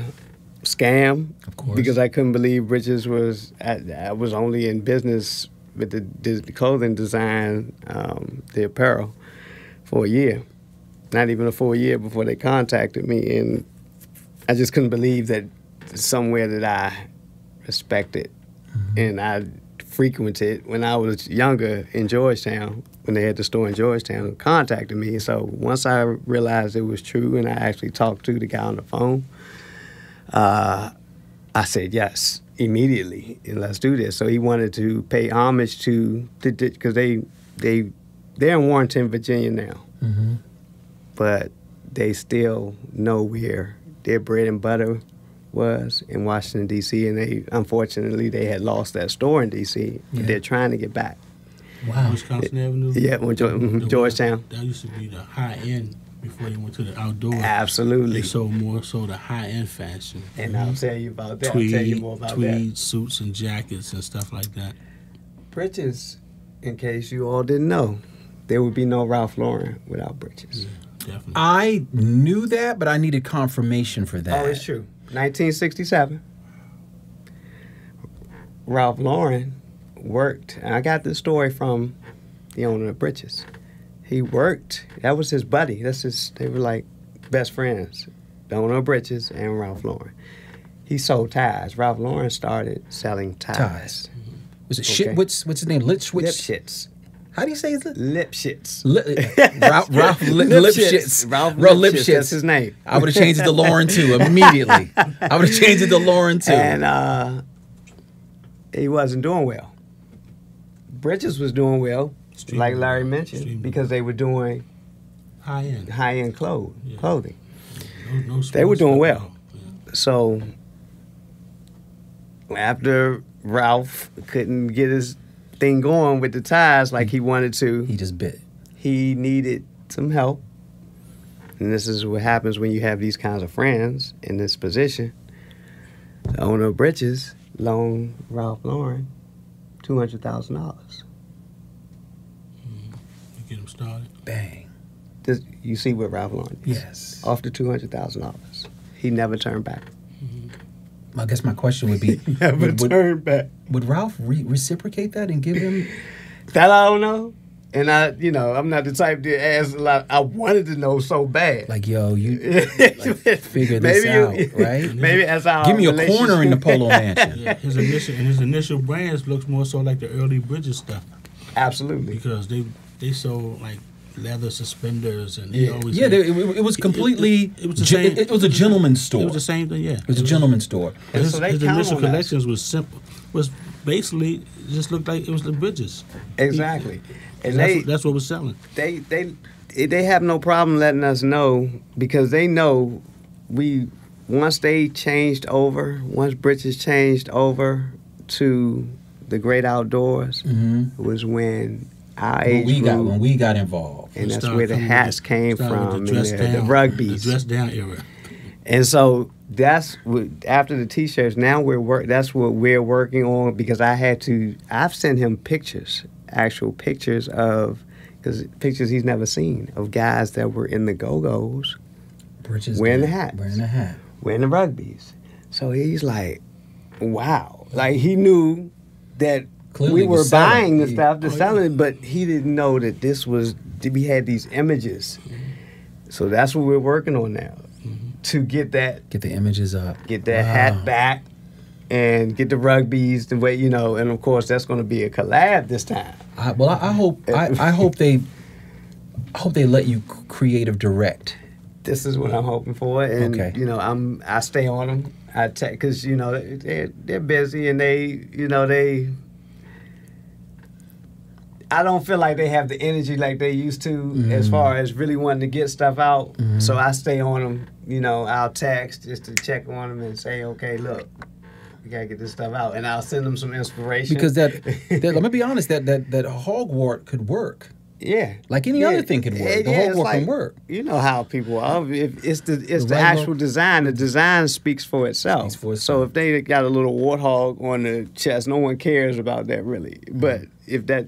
scam. Of course. Because I couldn't believe Britch's was... I was only in business with the clothing design, the apparel, for a year. Not even a full year before they contacted me. And I just couldn't believe that somewhere that I respected and I frequented when I was younger in Georgetown, when they had the store in Georgetown, contacted me. So once I realized it was true and I actually talked to the guy on the phone, I said yes immediately, and let's do this. So he wanted to pay homage to, because they're in Warrenton, Virginia now, but they still know where their bread and butter was in Washington, D.C., and unfortunately they had lost that store in D.C., but they're trying to get back. Wow. Wisconsin Avenue? Yeah, Georgetown. That used to be the high end before they went to the outdoor. Absolutely. They sold more so the high end fashion. And I'll tell you about that. I'll tell you more about tweed that. Suits and jackets and stuff like that. Britch's, in case you all didn't know, there would be no Ralph Lauren without Britch's. Yeah, definitely. I knew that, but I needed confirmation for that. Oh, it's true. 1967. Ralph Lauren worked, and I got this story from the owner of Britch's. He worked, that was his buddy. They were like best friends. The owner of Britch's and Ralph Lauren. He sold ties. Ralph Lauren started selling ties. Was it shit? What's his name? Lipschitz. How do you say his Lipschitz. Ralph Lipschitz. Ralph Lipschitz. That's his name. I would have changed it to Lauren too immediately. I would have changed it to Lauren too. And he wasn't doing well. Britch's was doing well. like Larry mentioned, because they were doing high-end clothing. No They were doing stuff at well. all. Yeah. So after Ralph couldn't get his thing going with the ties like he wanted to, He just bit. he needed some help. And this is what happens when you have these kinds of friends in this position. The owner of Britches loaned Ralph Lauren $200,000. You get them started. Bang. You see what Ralph Lauren did? Yes. Off the $200,000. He never turned back. I guess my question would be, Never turned back. would Ralph reciprocate that and give him? That I don't know. And I'm not the type to ask a lot. I wanted to know so bad. Like, yo, you figure this out, right? Maybe that's how. Give me a corner in the Polo Mansion. Yeah, his initial brands looks more so like the early Bridges stuff. Absolutely. Because they sold like leather suspenders and he always it was completely. It was the same. It was a gentleman's store. It was the same thing. Yeah, It was a gentleman's store. And His, so they his count initial on that. collections was simple. Was basically just looked like it was the Bridges. Exactly. And That's what was selling. they have no problem letting us know, because they know once Britches changed over to the great outdoors, was when our age group, when we got involved. and that's Started where the coming hats with came started with from, and the dress the down, rugbies. the dress down era. And so that's what, after the T-shirts, now that's what we're working on, because I've sent him pictures, actual pictures because pictures he's never seen of guys that were in the Go-Go's wearing the hats, wearing the rugbies. So he's like, wow. Like, he knew that Clearly we were was selling. buying the stuff, selling it, but he didn't know that we had these images. So that's what we're working on now. To get the images up, get that hat back, and get the rugbies the way, and of course that's going to be a collab this time. I hope they let you creative direct. This is what I'm hoping for, and Okay. I stay on them. I take, because they're busy, and I don't feel like they have the energy like they used to as far as really wanting to get stuff out. So I stay on them. I'll text just to check on them and say, okay, look, we gotta get this stuff out, and I'll send them some inspiration. Because that let me be honest, that hogwart could work. Yeah, Like any other thing could work. The it's hogwart can work. You know how people are. If it's the right actual design. The design speaks for itself. So if they got a little warthog on the chest, no one cares about that really. But if that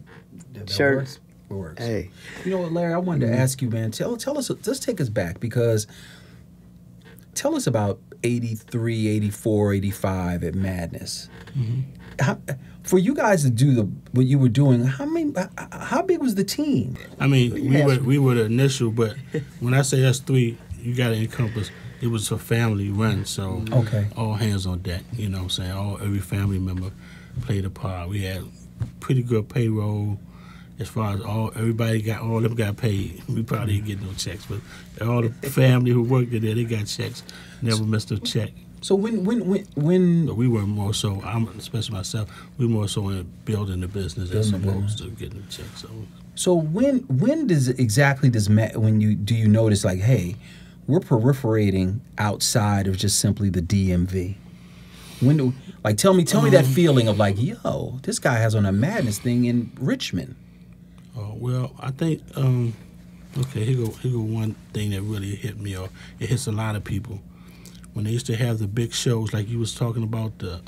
shirt works. Hey, You know what, Larry? I wanted to ask you, man. Tell us. Let's take us back, because tell us about 83, 84, 85 at Madness. For you guys to do what you were doing, how big was the team? I mean, we were the initial, but when I say us three, you got to encompass. It was a family run, so all hands on deck. You know what I'm saying? Every family member played a part. We had pretty good payroll. As far as all of them got paid. We probably didn't get no checks, but all the family who worked there, they got checks. Never missed a check. So when But we were more so, especially myself, we were more so in building the business as opposed to getting the checks. So when do you notice, like, hey, we're proliferating outside of just simply the DMV? Tell me that feeling of like, yo, this guy has on a Madness thing in Richmond. Well, I think here go one thing that really hit me, or it hits a lot of people. When they used to have the big shows, like you was talking about, the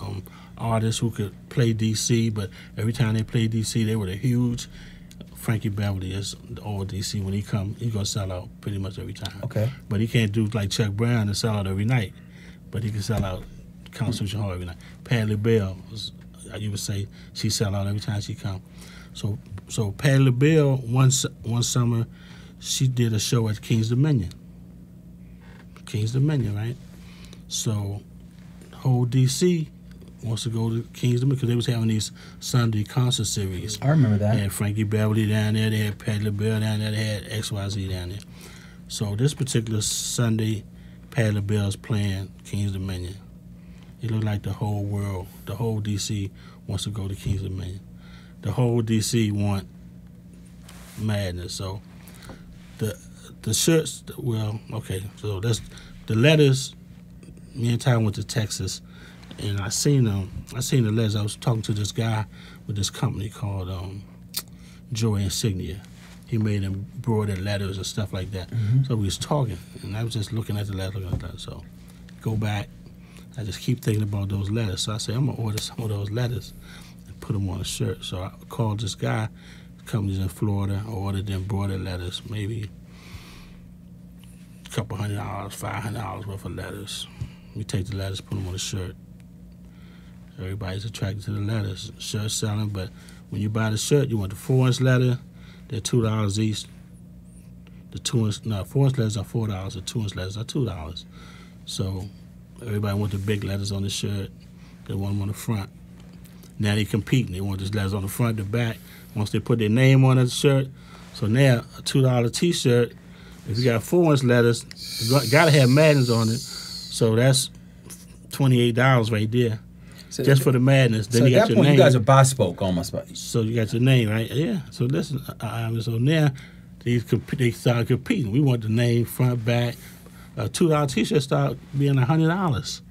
artists who could play DC, but every time they played DC, they were the huge. Frankie Beverly is all DC. When he come, he's gonna sell out pretty much every time. Okay. But he can't do like Chuck Brown and sell out every night. But he can sell out Constitution Hall every night. Patti LaBelle, you would say, she sell out every time she come. So Patti LaBelle, one summer, she did a show at King's Dominion. Right? So whole DC wants to go to King's Dominion because they was having these Sunday concert series. I remember that. They had Frankie Beverly down there, they had Patti LaBelle down there, they had XYZ down there. So this particular Sunday, Patti LaBelle's playing King's Dominion. It looked like the whole world, the whole DC wants to go to King's Dominion. The whole DC want madness. So the shirts, well, okay, so that's the letters. Me and Ty went to Texas, and I seen the letters. I was talking to this guy with this company called Joy Insignia. He made embroidered letters and stuff like that. So we was talking, and I was just looking at the letters. So go back. I just keep thinking about those letters. So I said, I'm going to order some of those letters and put them on a shirt. So I called this guy, companies in Florida. I ordered the embroidered letters, maybe a couple $100, $500 worth of letters. We take the letters, put them on a shirt. Everybody's attracted to the letters. Shirts selling, but when you buy the shirt, you want the 4-inch letter. They're $2 each. The 4-inch letters are $4. The 2-inch letters are $2. So everybody want the big letters on the shirt. They want them on the front. Now they competing. They want these letters on the front, the back. Once they put their name on the shirt, so now a $2 T-shirt. If you got 4-inch letters, you got to have madness on it. So that's $28 right there. So just for the madness. Then so you at got that your point, name. you guys are bespoke almost. So you got your name, right? Yeah. So listen, so now they start competing. We want the name, front, back. A $2 T-shirt start being $100.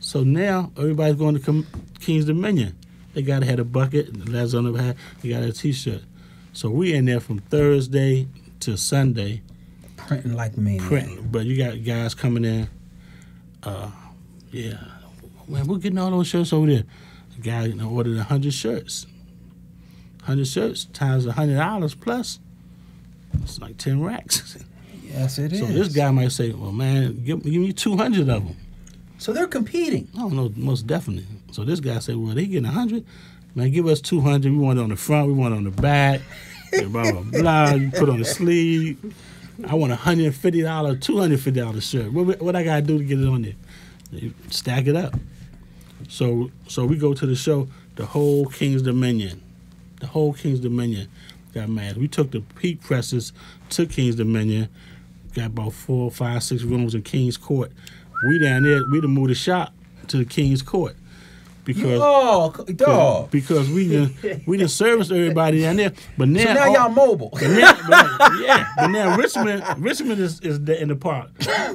So now everybody's going to King's Dominion. They got to have a bucket, the letters on the back. They got a T-shirt. So we in there from Thursday to Sunday. Printing like maniacs. But you got guys coming in. Yeah. Man, we're getting all those shirts over there. The guy ordered 100 shirts. 100 shirts times $100 plus. It's like 10 racks. Yes, it is. So this guy might say, well, man, give me 200 of them. So they're competing. Oh, no, most definitely. So this guy said, well, they getting 100. Man, give us 200. We want it on the front. We want it on the back. Blah, blah, blah. You put on the sleeve. I want $150, $250 shirt. What I got to do to get it on there? You stack it up. So we go to the show, the whole King's Dominion got mad. We took the peak presses to King's Dominion, got about 4, 5, 6 rooms in King's Court. We down there, we done moved the shop to the King's Court. Because we done serviced everybody down there. But now, so now y'all mobile. But now Richmond is in the park.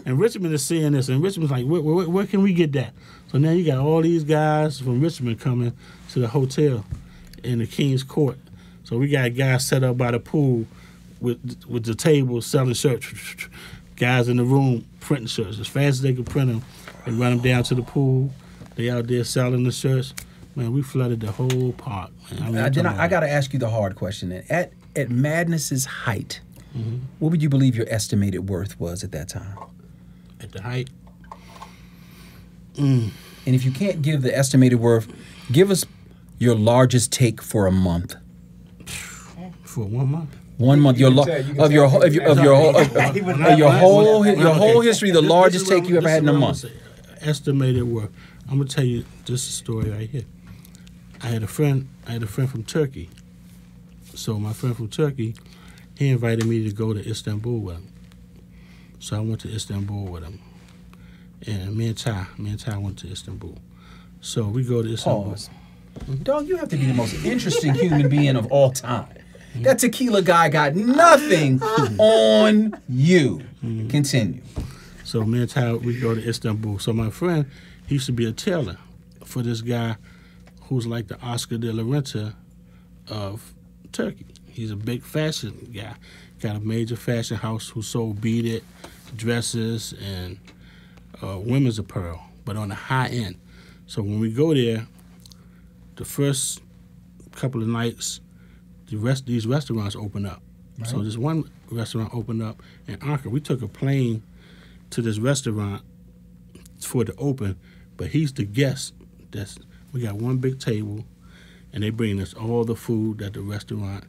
And Richmond is seeing this, and Richmond's like, where can we get that? So now you got all these guys from Richmond coming to the hotel in the King's Court. So we got guys set up by the pool with the table selling shirts. Guys in the room printing shirts as fast as they could print them. They run them down to the pool. They out there selling the shirts. Man, we flooded the whole park. Man. I got to ask you the hard question. At Madness's height, what would you believe your estimated worth was at that time? At the height? And if you can't give the estimated worth, give us your largest take for a month. For 1 month? 1 month. Your whole history, the largest take you ever had in a month. Estimated worth. I'm gonna tell you just a story right here. I had a friend from Turkey. So my friend from Turkey, he invited me to go to Istanbul with him. So I went to Istanbul with him. And me and Ty went to Istanbul. So we go to Istanbul. Pause. Dog, you have to be the most interesting human being of all time. That tequila guy got nothing on you. Continue. So me and Ty, we go to Istanbul. So my friend, he used to be a tailor for this guy who's like the Oscar de la Renta of Turkey. He's a big fashion guy. Got a major fashion house who sold beaded dresses and women's apparel, but on the high end. So when we go there, the first couple of nights, these restaurants open up. Right. So this one restaurant opened up in Ankara. We took a plane to this restaurant for it to open, but he's the guest. We got one big table, and they bring us all the food that the restaurant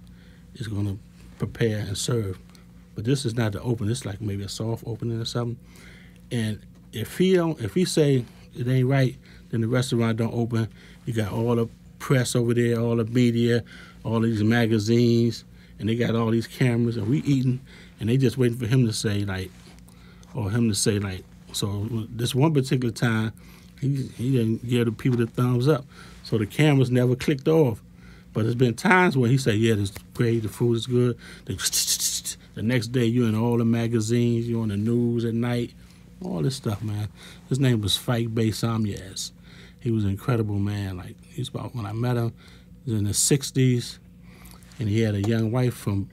is going to prepare and serve. But this is not the open. It's like maybe a soft opening or something. And if he say it ain't right, then the restaurant don't open. You got all the press over there, all the media, all these magazines, and they got all these cameras, and we eating, and they just waiting for him to say like. So this one particular time, he didn't give the people the thumbs up. So the cameras never clicked off. But there's been times where he said, yeah, it's great, the food is good. The next day, you're in all the magazines, you're on the news at night, all this stuff, man. His name was Fight Bay Samyaz. He was an incredible man. Like, he's about, when I met him, he was in his 60s, and he had a young wife from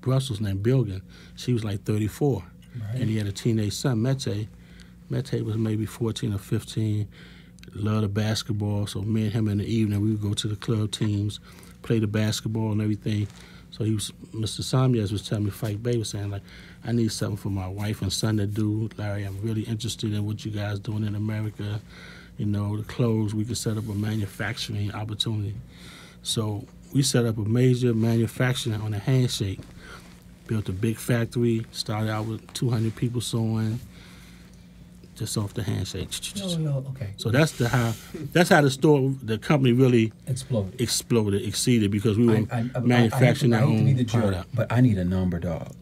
Brussels named Bilgen. She was like 34, and he had a teenage son, Mete. Mete was maybe 14 or 15, loved the basketball, so me and him in the evening, we would go to the club teams, play the basketball and everything. So Mr. Samyaz was telling me, Fight Bay was saying, like, I need something for my wife and son to do. Larry, I'm really interested in what you guys doing in America. You know, the clothes, we could set up a manufacturing opportunity. So we set up a major manufacturing on a handshake. Built a big factory, started out with 200 people sewing, just off the handshake. Okay. So that's how the company really exceeded because we were manufacturing our own product. But I need a number, dog.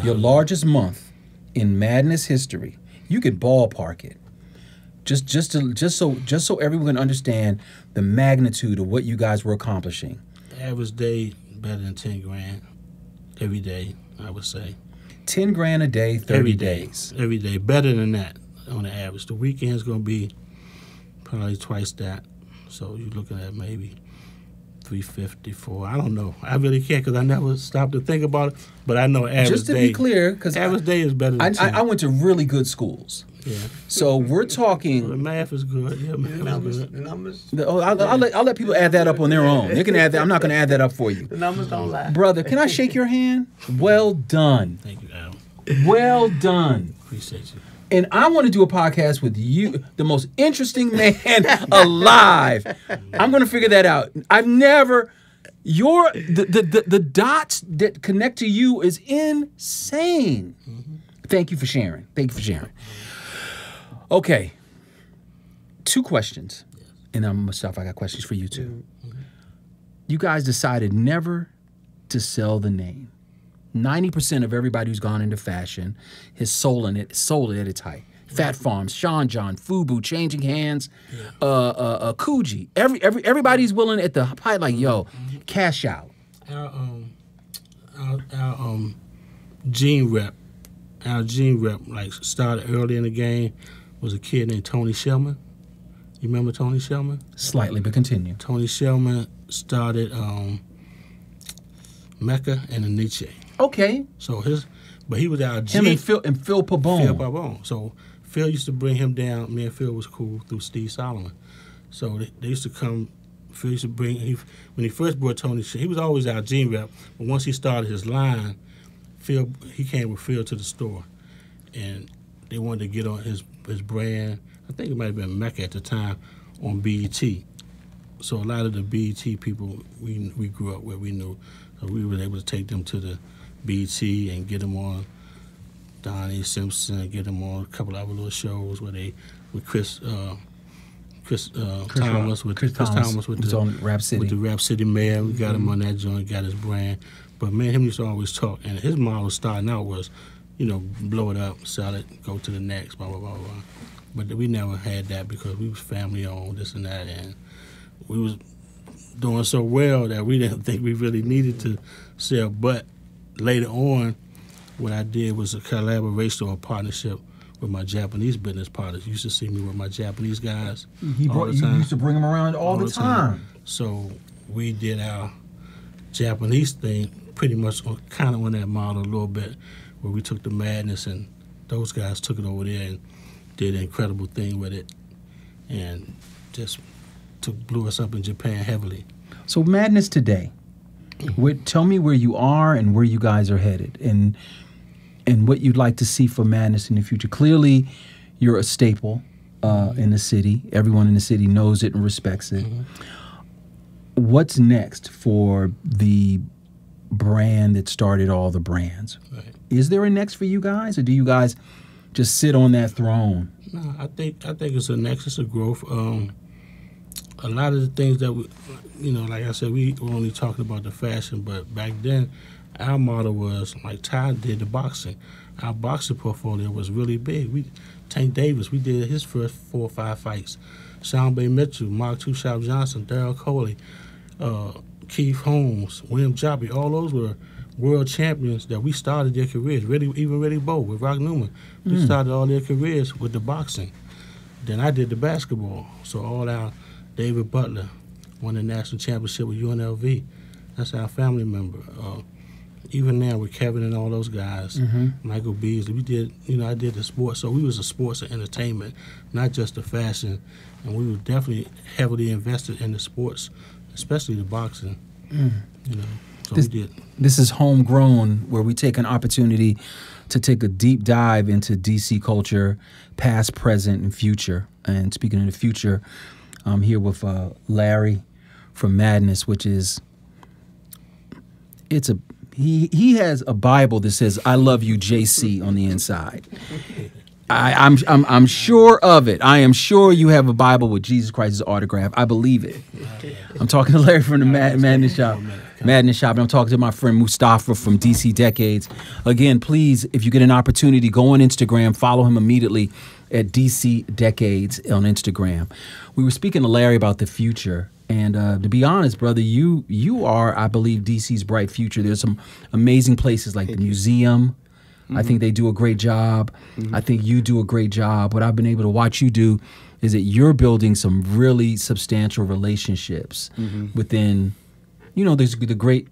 Your largest month in Madness history. You could ballpark it. Just so everyone can understand the magnitude of what you guys were accomplishing. Average day better than 10 grand every day, I would say. 10 grand a day, 30 days. Every day, better than that on the average. The weekend's going to be probably twice that. So you're looking at maybe 354. I don't know. I really can't because I never stopped to think about it. But I know average day. Just to be clear, because average day is better than 10. I went to really good schools. Yeah. So we're talking. Well, the math is good. Yeah, math is good. The numbers. I'll let people add that up on their own. They can add that. I'm not going to add that up for you. The numbers don't lie. Brother, can I shake your hand? Well done. Thank you, Adam. Well done. Appreciate you. And I want to do a podcast with you, the most interesting man alive. I'm going to figure that out. I've never. The dots that connect to you is insane. Mm-hmm. Thank you for sharing. Okay. 2 questions. Yes. And then Mustafa, I got questions for you too. Mm-hmm. You guys decided never to sell the name. 90% of everybody who's gone into fashion has sold it at its height. Fat Farms, Sean John, Fubu, changing hands, Coogee. Everybody's willing at the height, like, yo, cash out. Our gene rep, like started early in the game, was a kid named Tony Shellman. You remember Tony Shellman? Slightly, but continue. Tony Shellman started Mecca and the Nietzsche. Okay. So he was our Him and Phil Pabon. Phil Pabon. So Phil used to bring him down. Me and Phil was cool through Steve Solomon. So they used to come. Phil used to bring. When he first brought Tony, he was always our gene rep. But once he started his line, he came with Phil to the store, and they wanted to get on his brand. I think it might have been Mecca at the time on BET. So a lot of the BET people we grew up with, we knew. So we were able to take them to the BET and get them on Donnie Simpson, get them on a couple of other little shows where they with Chris Thomas with the Rap City. With the Rap City Mayor. We got him on that joint, got his brand. But me and him used to always talk, and his model starting out was, blow it up, sell it, go to the next, blah blah blah blah. But we never had that because we was family owned, this and that, and we was doing so well that we didn't think we really needed to sell. But later on, what I did was a collaboration or a partnership with my Japanese business partners. You used to see me with my Japanese guys all the time. You used to bring them around all the time. So we did our Japanese thing pretty much kind of on that model a little bit, where we took the Madness and those guys took it over there and did an incredible thing with it and just blew us up in Japan heavily. So Madness today, tell me where you are and where you guys are headed and what you'd like to see for Madness in the future. Clearly, you're a staple in the city. Everyone in the city knows it and respects it. Mm-hmm. What's next for the brand that started all the brands? Right. Is there a next for you guys, or do you guys just sit on that throne? No, I think it's a next. It's a growth. A lot of the things that we, like I said, we were only talking about the fashion, but back then, our model was, like Ty did the boxing. Our boxing portfolio was really big. Tank Davis, we did his first 4 or 5 fights. Sean Bay Mitchell, Mark Two Shop Johnson, Daryl Coley, Keith Holmes, William Joppy, all those were world champions that we started their careers. Even Reddy Bowe with Rock Newman. We started all their careers with the boxing. Then I did the basketball. So all our David Butler won the national championship with UNLV. That's our family member. Even now with Kevin and all those guys, Michael Beasley, we did, I did the sports. So we was a sports and entertainment, not just the fashion. And we were definitely heavily invested in the sports, especially the boxing. So we did. This is Homegrown, where we take an opportunity to take a deep dive into DC culture, past, present, and future. And speaking of the future, I'm here with Larry from Madness, which is, he has a Bible that says "I love you, JC" on the inside. I'm sure of it. I am sure you have a Bible with Jesus Christ's autograph. I believe it. I'm talking to Larry from the Madness Shop. And I'm talking to my friend Mustafa from DC Decades. Again, please, if you get an opportunity, go on Instagram, follow him immediately at DC Decades on Instagram. We were speaking to Larry about the future. And to be honest, brother, you are, I believe, DC's bright future. There's some amazing places like the museum. I think they do a great job. I think you do a great job. What I've been able to watch you do is that you're building some really substantial relationships within, there's the great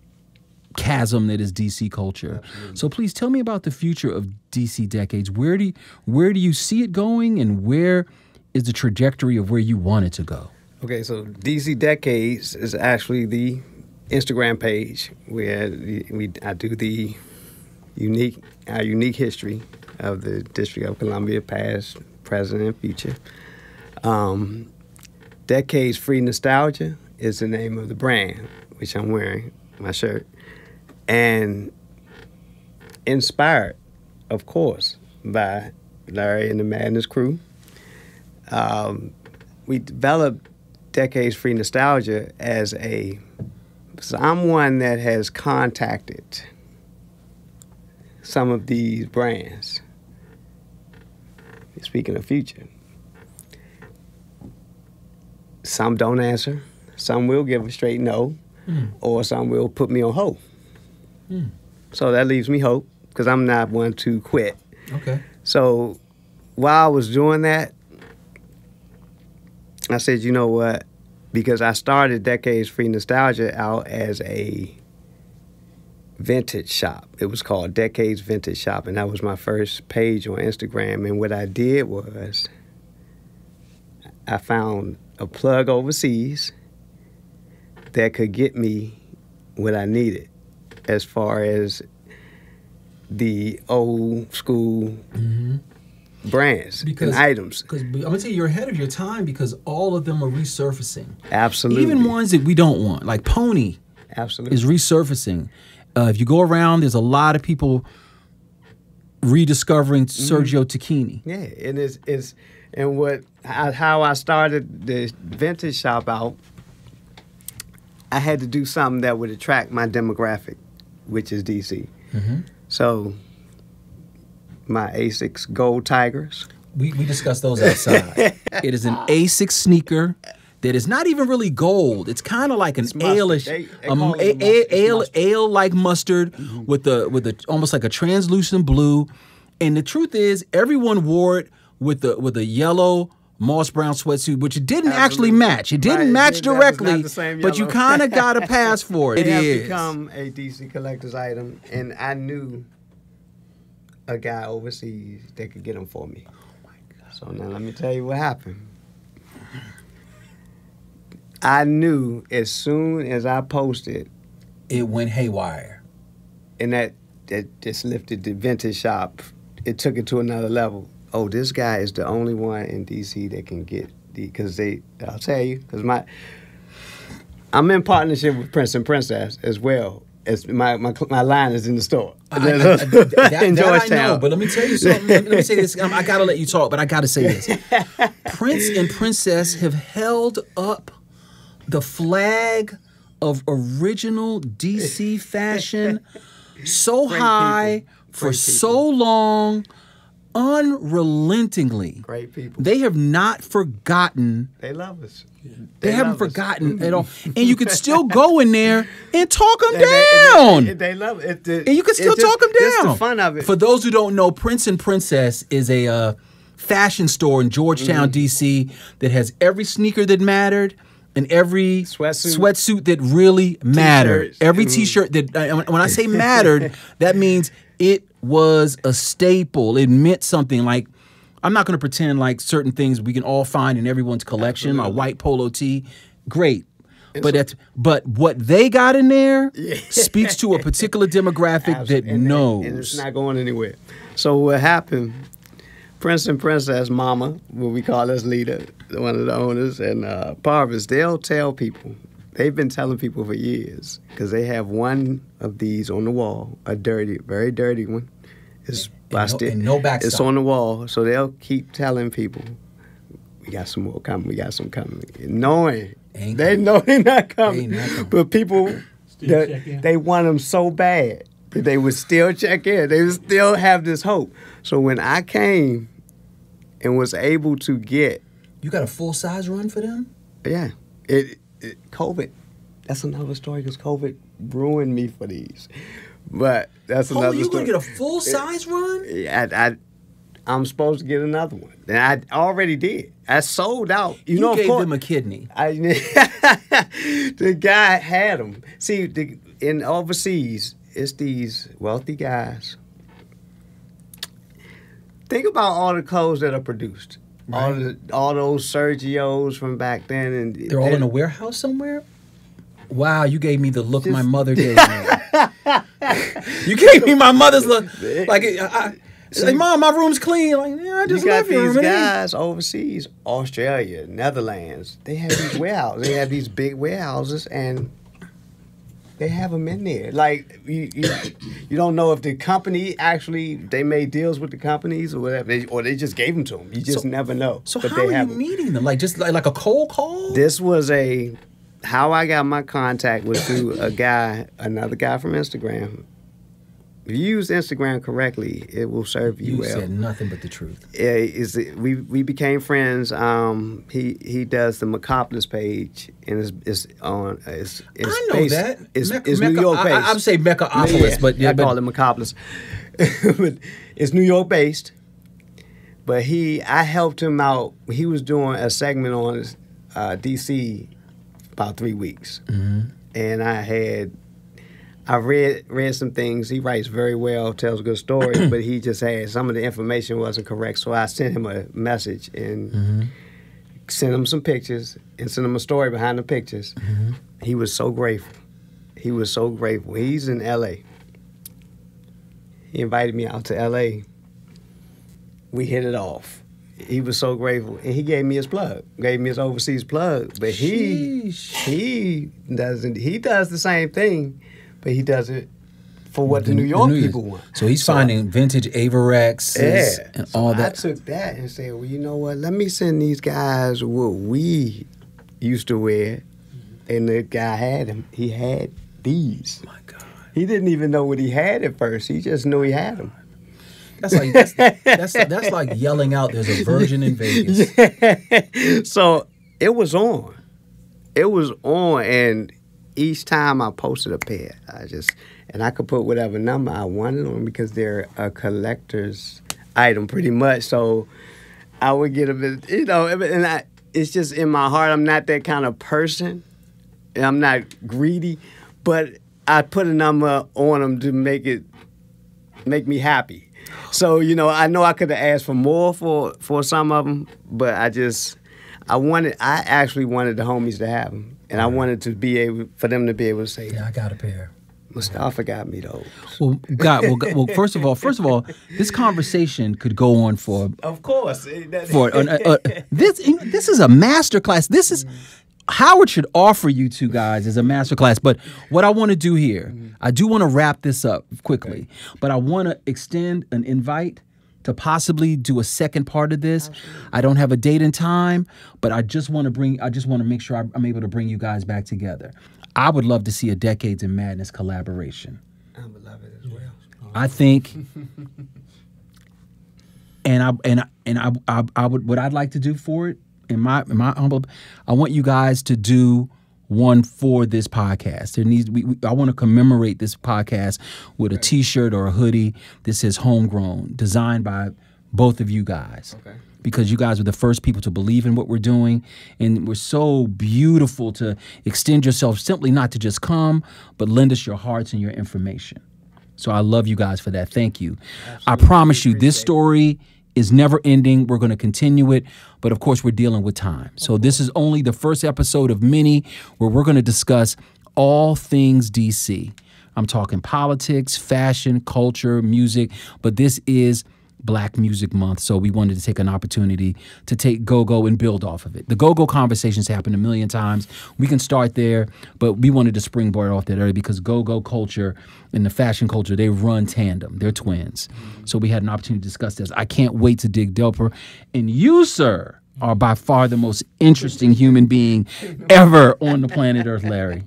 chasm that is DC culture. Absolutely. So please tell me about the future of DC Decades. Where do you see it going, and where is the trajectory of where you want it to go? Okay, so DC Decades is actually the Instagram page where I do the unique history of the District of Columbia, past, present, and future. Decades Free Nostalgia is the name of the brand, which I'm wearing, my shirt. And inspired, of course, by Larry and the Madness crew. We developed Decades Free Nostalgia as so I'm one that has contacted some of these brands. Speaking of future, some don't answer, some will give a straight no, or some will put me on hold. So that leaves me hope, because I'm not one to quit. Okay. So while I was doing that, I said, you know what? Because I started Decades Free Nostalgia out as a vintage shop. It was called Decades Vintage Shop, and that was my first page on Instagram. And what I did was I found a plug overseas that could get me what I needed as far as the old school brands and items. Because I'm going to tell you, you're ahead of your time, because all of them are resurfacing. Absolutely. Even ones that we don't want, like Pony. Absolutely. Is resurfacing. If you go around, there's a lot of people rediscovering Sergio Tacchini. Yeah, and how I started the vintage shop out, I had to do something that would attract my demographic, which is DC. So my Asics Gold Tigers. We discussed those outside. It is an Asics sneaker that is not even really gold. It's kind of like an ale-ish, ale-like mustard with a almost like a translucent blue. And the truth is, everyone wore it with a yellow moss brown sweatsuit, which it didn't actually match. It didn't match directly, but you kind of got a pass for it. It has become a DC collector's item, and I knew a guy overseas that could get them for me. Oh my God! So now let me tell you what happened. I knew as soon as I posted, it went haywire, and that just lifted the vintage shop. It took it to another level. Oh, this guy is the only one in DC that can get because I'll tell you, because I'm in partnership with Prince and Princess as well. As my line is in the store. That I know, but let me tell you something. Let me say this. I got to let you talk, but I got to say this. Prince and Princess have held up the flag of original DC fashion so high for so long. unrelentingly. Great people. They have not forgotten. They love us. They haven't love us. forgotten at all. And you could still go in there and talk them down. They love it. And you can still talk them That's down. the fun of it. For those who don't know, Prince and Princess is a fashion store in Georgetown, D.C. that has every sneaker that mattered and every sweatsuit that really mattered. T-shirts. Every T-shirt that, when I say mattered, that means it was a staple. It meant something. Like, I'm not going to pretend like certain things we can all find in everyone's collection. Absolutely. A white polo tee, great. But what they got in there speaks to a particular demographic that knows. And it's not going anywhere. So what happened, Prince and Princess Mama, what we call as leader, one of the owners, and Parvis, they'll tell people. They've been telling people for years because they have one of these on the wall, a dirty, very dirty one. It's and no backstop. It's on the wall, so they'll keep telling people, we got some more coming, we got some coming. Knowing, they know they're not coming. But people, they want them so bad that they would still check in. They would still have this hope. So when I came and was able to get... You got a full-size run for them? Yeah. COVID, that's another story because COVID ruined me for these. But that's another story. You going to get a full-size run? I'm supposed to get another one. And I already did. I sold out. You know, gave them a kidney. The guy had them. See, in overseas, it's these wealthy guys. Think about all the clothes that are produced. Right. All those Sergios from back then. And they're all in a warehouse somewhere? Wow, you gave me the look my mother gave me. You gave me my mother's look. Like, say, Mom, my room's clean. Like, yeah, I just left your room. These guys overseas, Australia, Netherlands, they have these warehouses. They have these big warehouses, and they have them in there. Like, you don't know if the company actually, they made deals with the companies or whatever, or they just gave them to them. You just never know. So but how are you meeting them? Like, just like a cold call? This was how I got my contact was through another guy from Instagram. If you use Instagram correctly, it will serve you well. You said nothing but the truth. We became friends. He does the Mecopolis page, and it's on. It's I know that. It's New York based. I would say Mecopolis, but I call it Mecopolis. But it's New York based. But I helped him out. He was doing a segment on DC about 3 weeks, and I read some things. He writes very well, tells good stories, but he just had some of the information wasn't correct. So I sent him a message and sent him some pictures and sent him a story behind the pictures. He was so grateful. He was so grateful. He's in L.A. He invited me out to L.A. We hit it off. He was so grateful, and he gave me his plug, gave me his overseas plug. But he doesn't. He does the same thing. But he does it for what the New York people want. So he's finding vintage Avorexes and all that. I took that and said, well, you know what? Let me send these guys what we used to wear. And the guy had them. He had these. My God. He didn't even know what he had at first. He just knew he had them. That's like yelling out, there's a virgin in Vegas. Yeah. So it was on. It was on, and each time I posted a pair, I could put whatever number I wanted on because they're a collector's item pretty much. So I would get a bit, and it's just in my heart, I'm not that kind of person. I'm not greedy, but I put a number on them to make me happy. So, I know I could have asked for more for some of them, but I actually wanted the homies to have them. And I wanted for them to be able to say, yeah, I got a pair. Mustafa got me those. Well, first of all, this conversation could go on for. Of course. This is a masterclass. This is Howard should offer you two guys as a masterclass. But what I want to do here, I do want to wrap this up quickly, but I want to extend an invite to possibly do a second part of this. Absolutely. I don't have a date and time, but I just want to make sure I'm able to bring you guys back together. I would love to see a Decades in Madness collaboration. I would love it as well. I think And I would, what I'd like to do for it, in my humble, I want you guys to do one for this podcast. There needs I want to commemorate this podcast with a T-shirt or a hoodie that says "Homegrown," designed by both of you guys. Okay. Because you guys are the first people to believe in what we're doing, and we're so beautiful to extend yourself, simply not to just come, but lend us your hearts and your information. So I love you guys for that. Thank you. Absolutely. I promise you, this story is never ending. We're going to continue it, but of course we're dealing with time. So this is only the first episode of many where we're going to discuss all things DC. I'm talking politics, fashion, culture, music, but this is Black Music Month, so we wanted to take an opportunity to take go-go and build off of it. The go-go conversations happen a million times. We can start there, but we wanted to springboard off that area because go-go culture and the fashion culture, they run tandem. They're twins. So we had an opportunity to discuss this. I can't wait to dig deeper. And you, sir, are by far the most interesting human being ever on the planet Earth, Larry.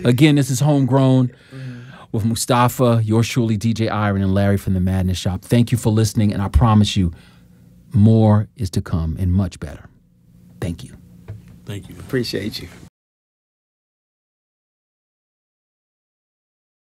Again, this is Homegrown with Mustafa, yours truly, DJ Iron, and Larry from the Madness Shop. Thank you for listening, and I promise you, more is to come and much better. Thank you. Thank you. Appreciate you.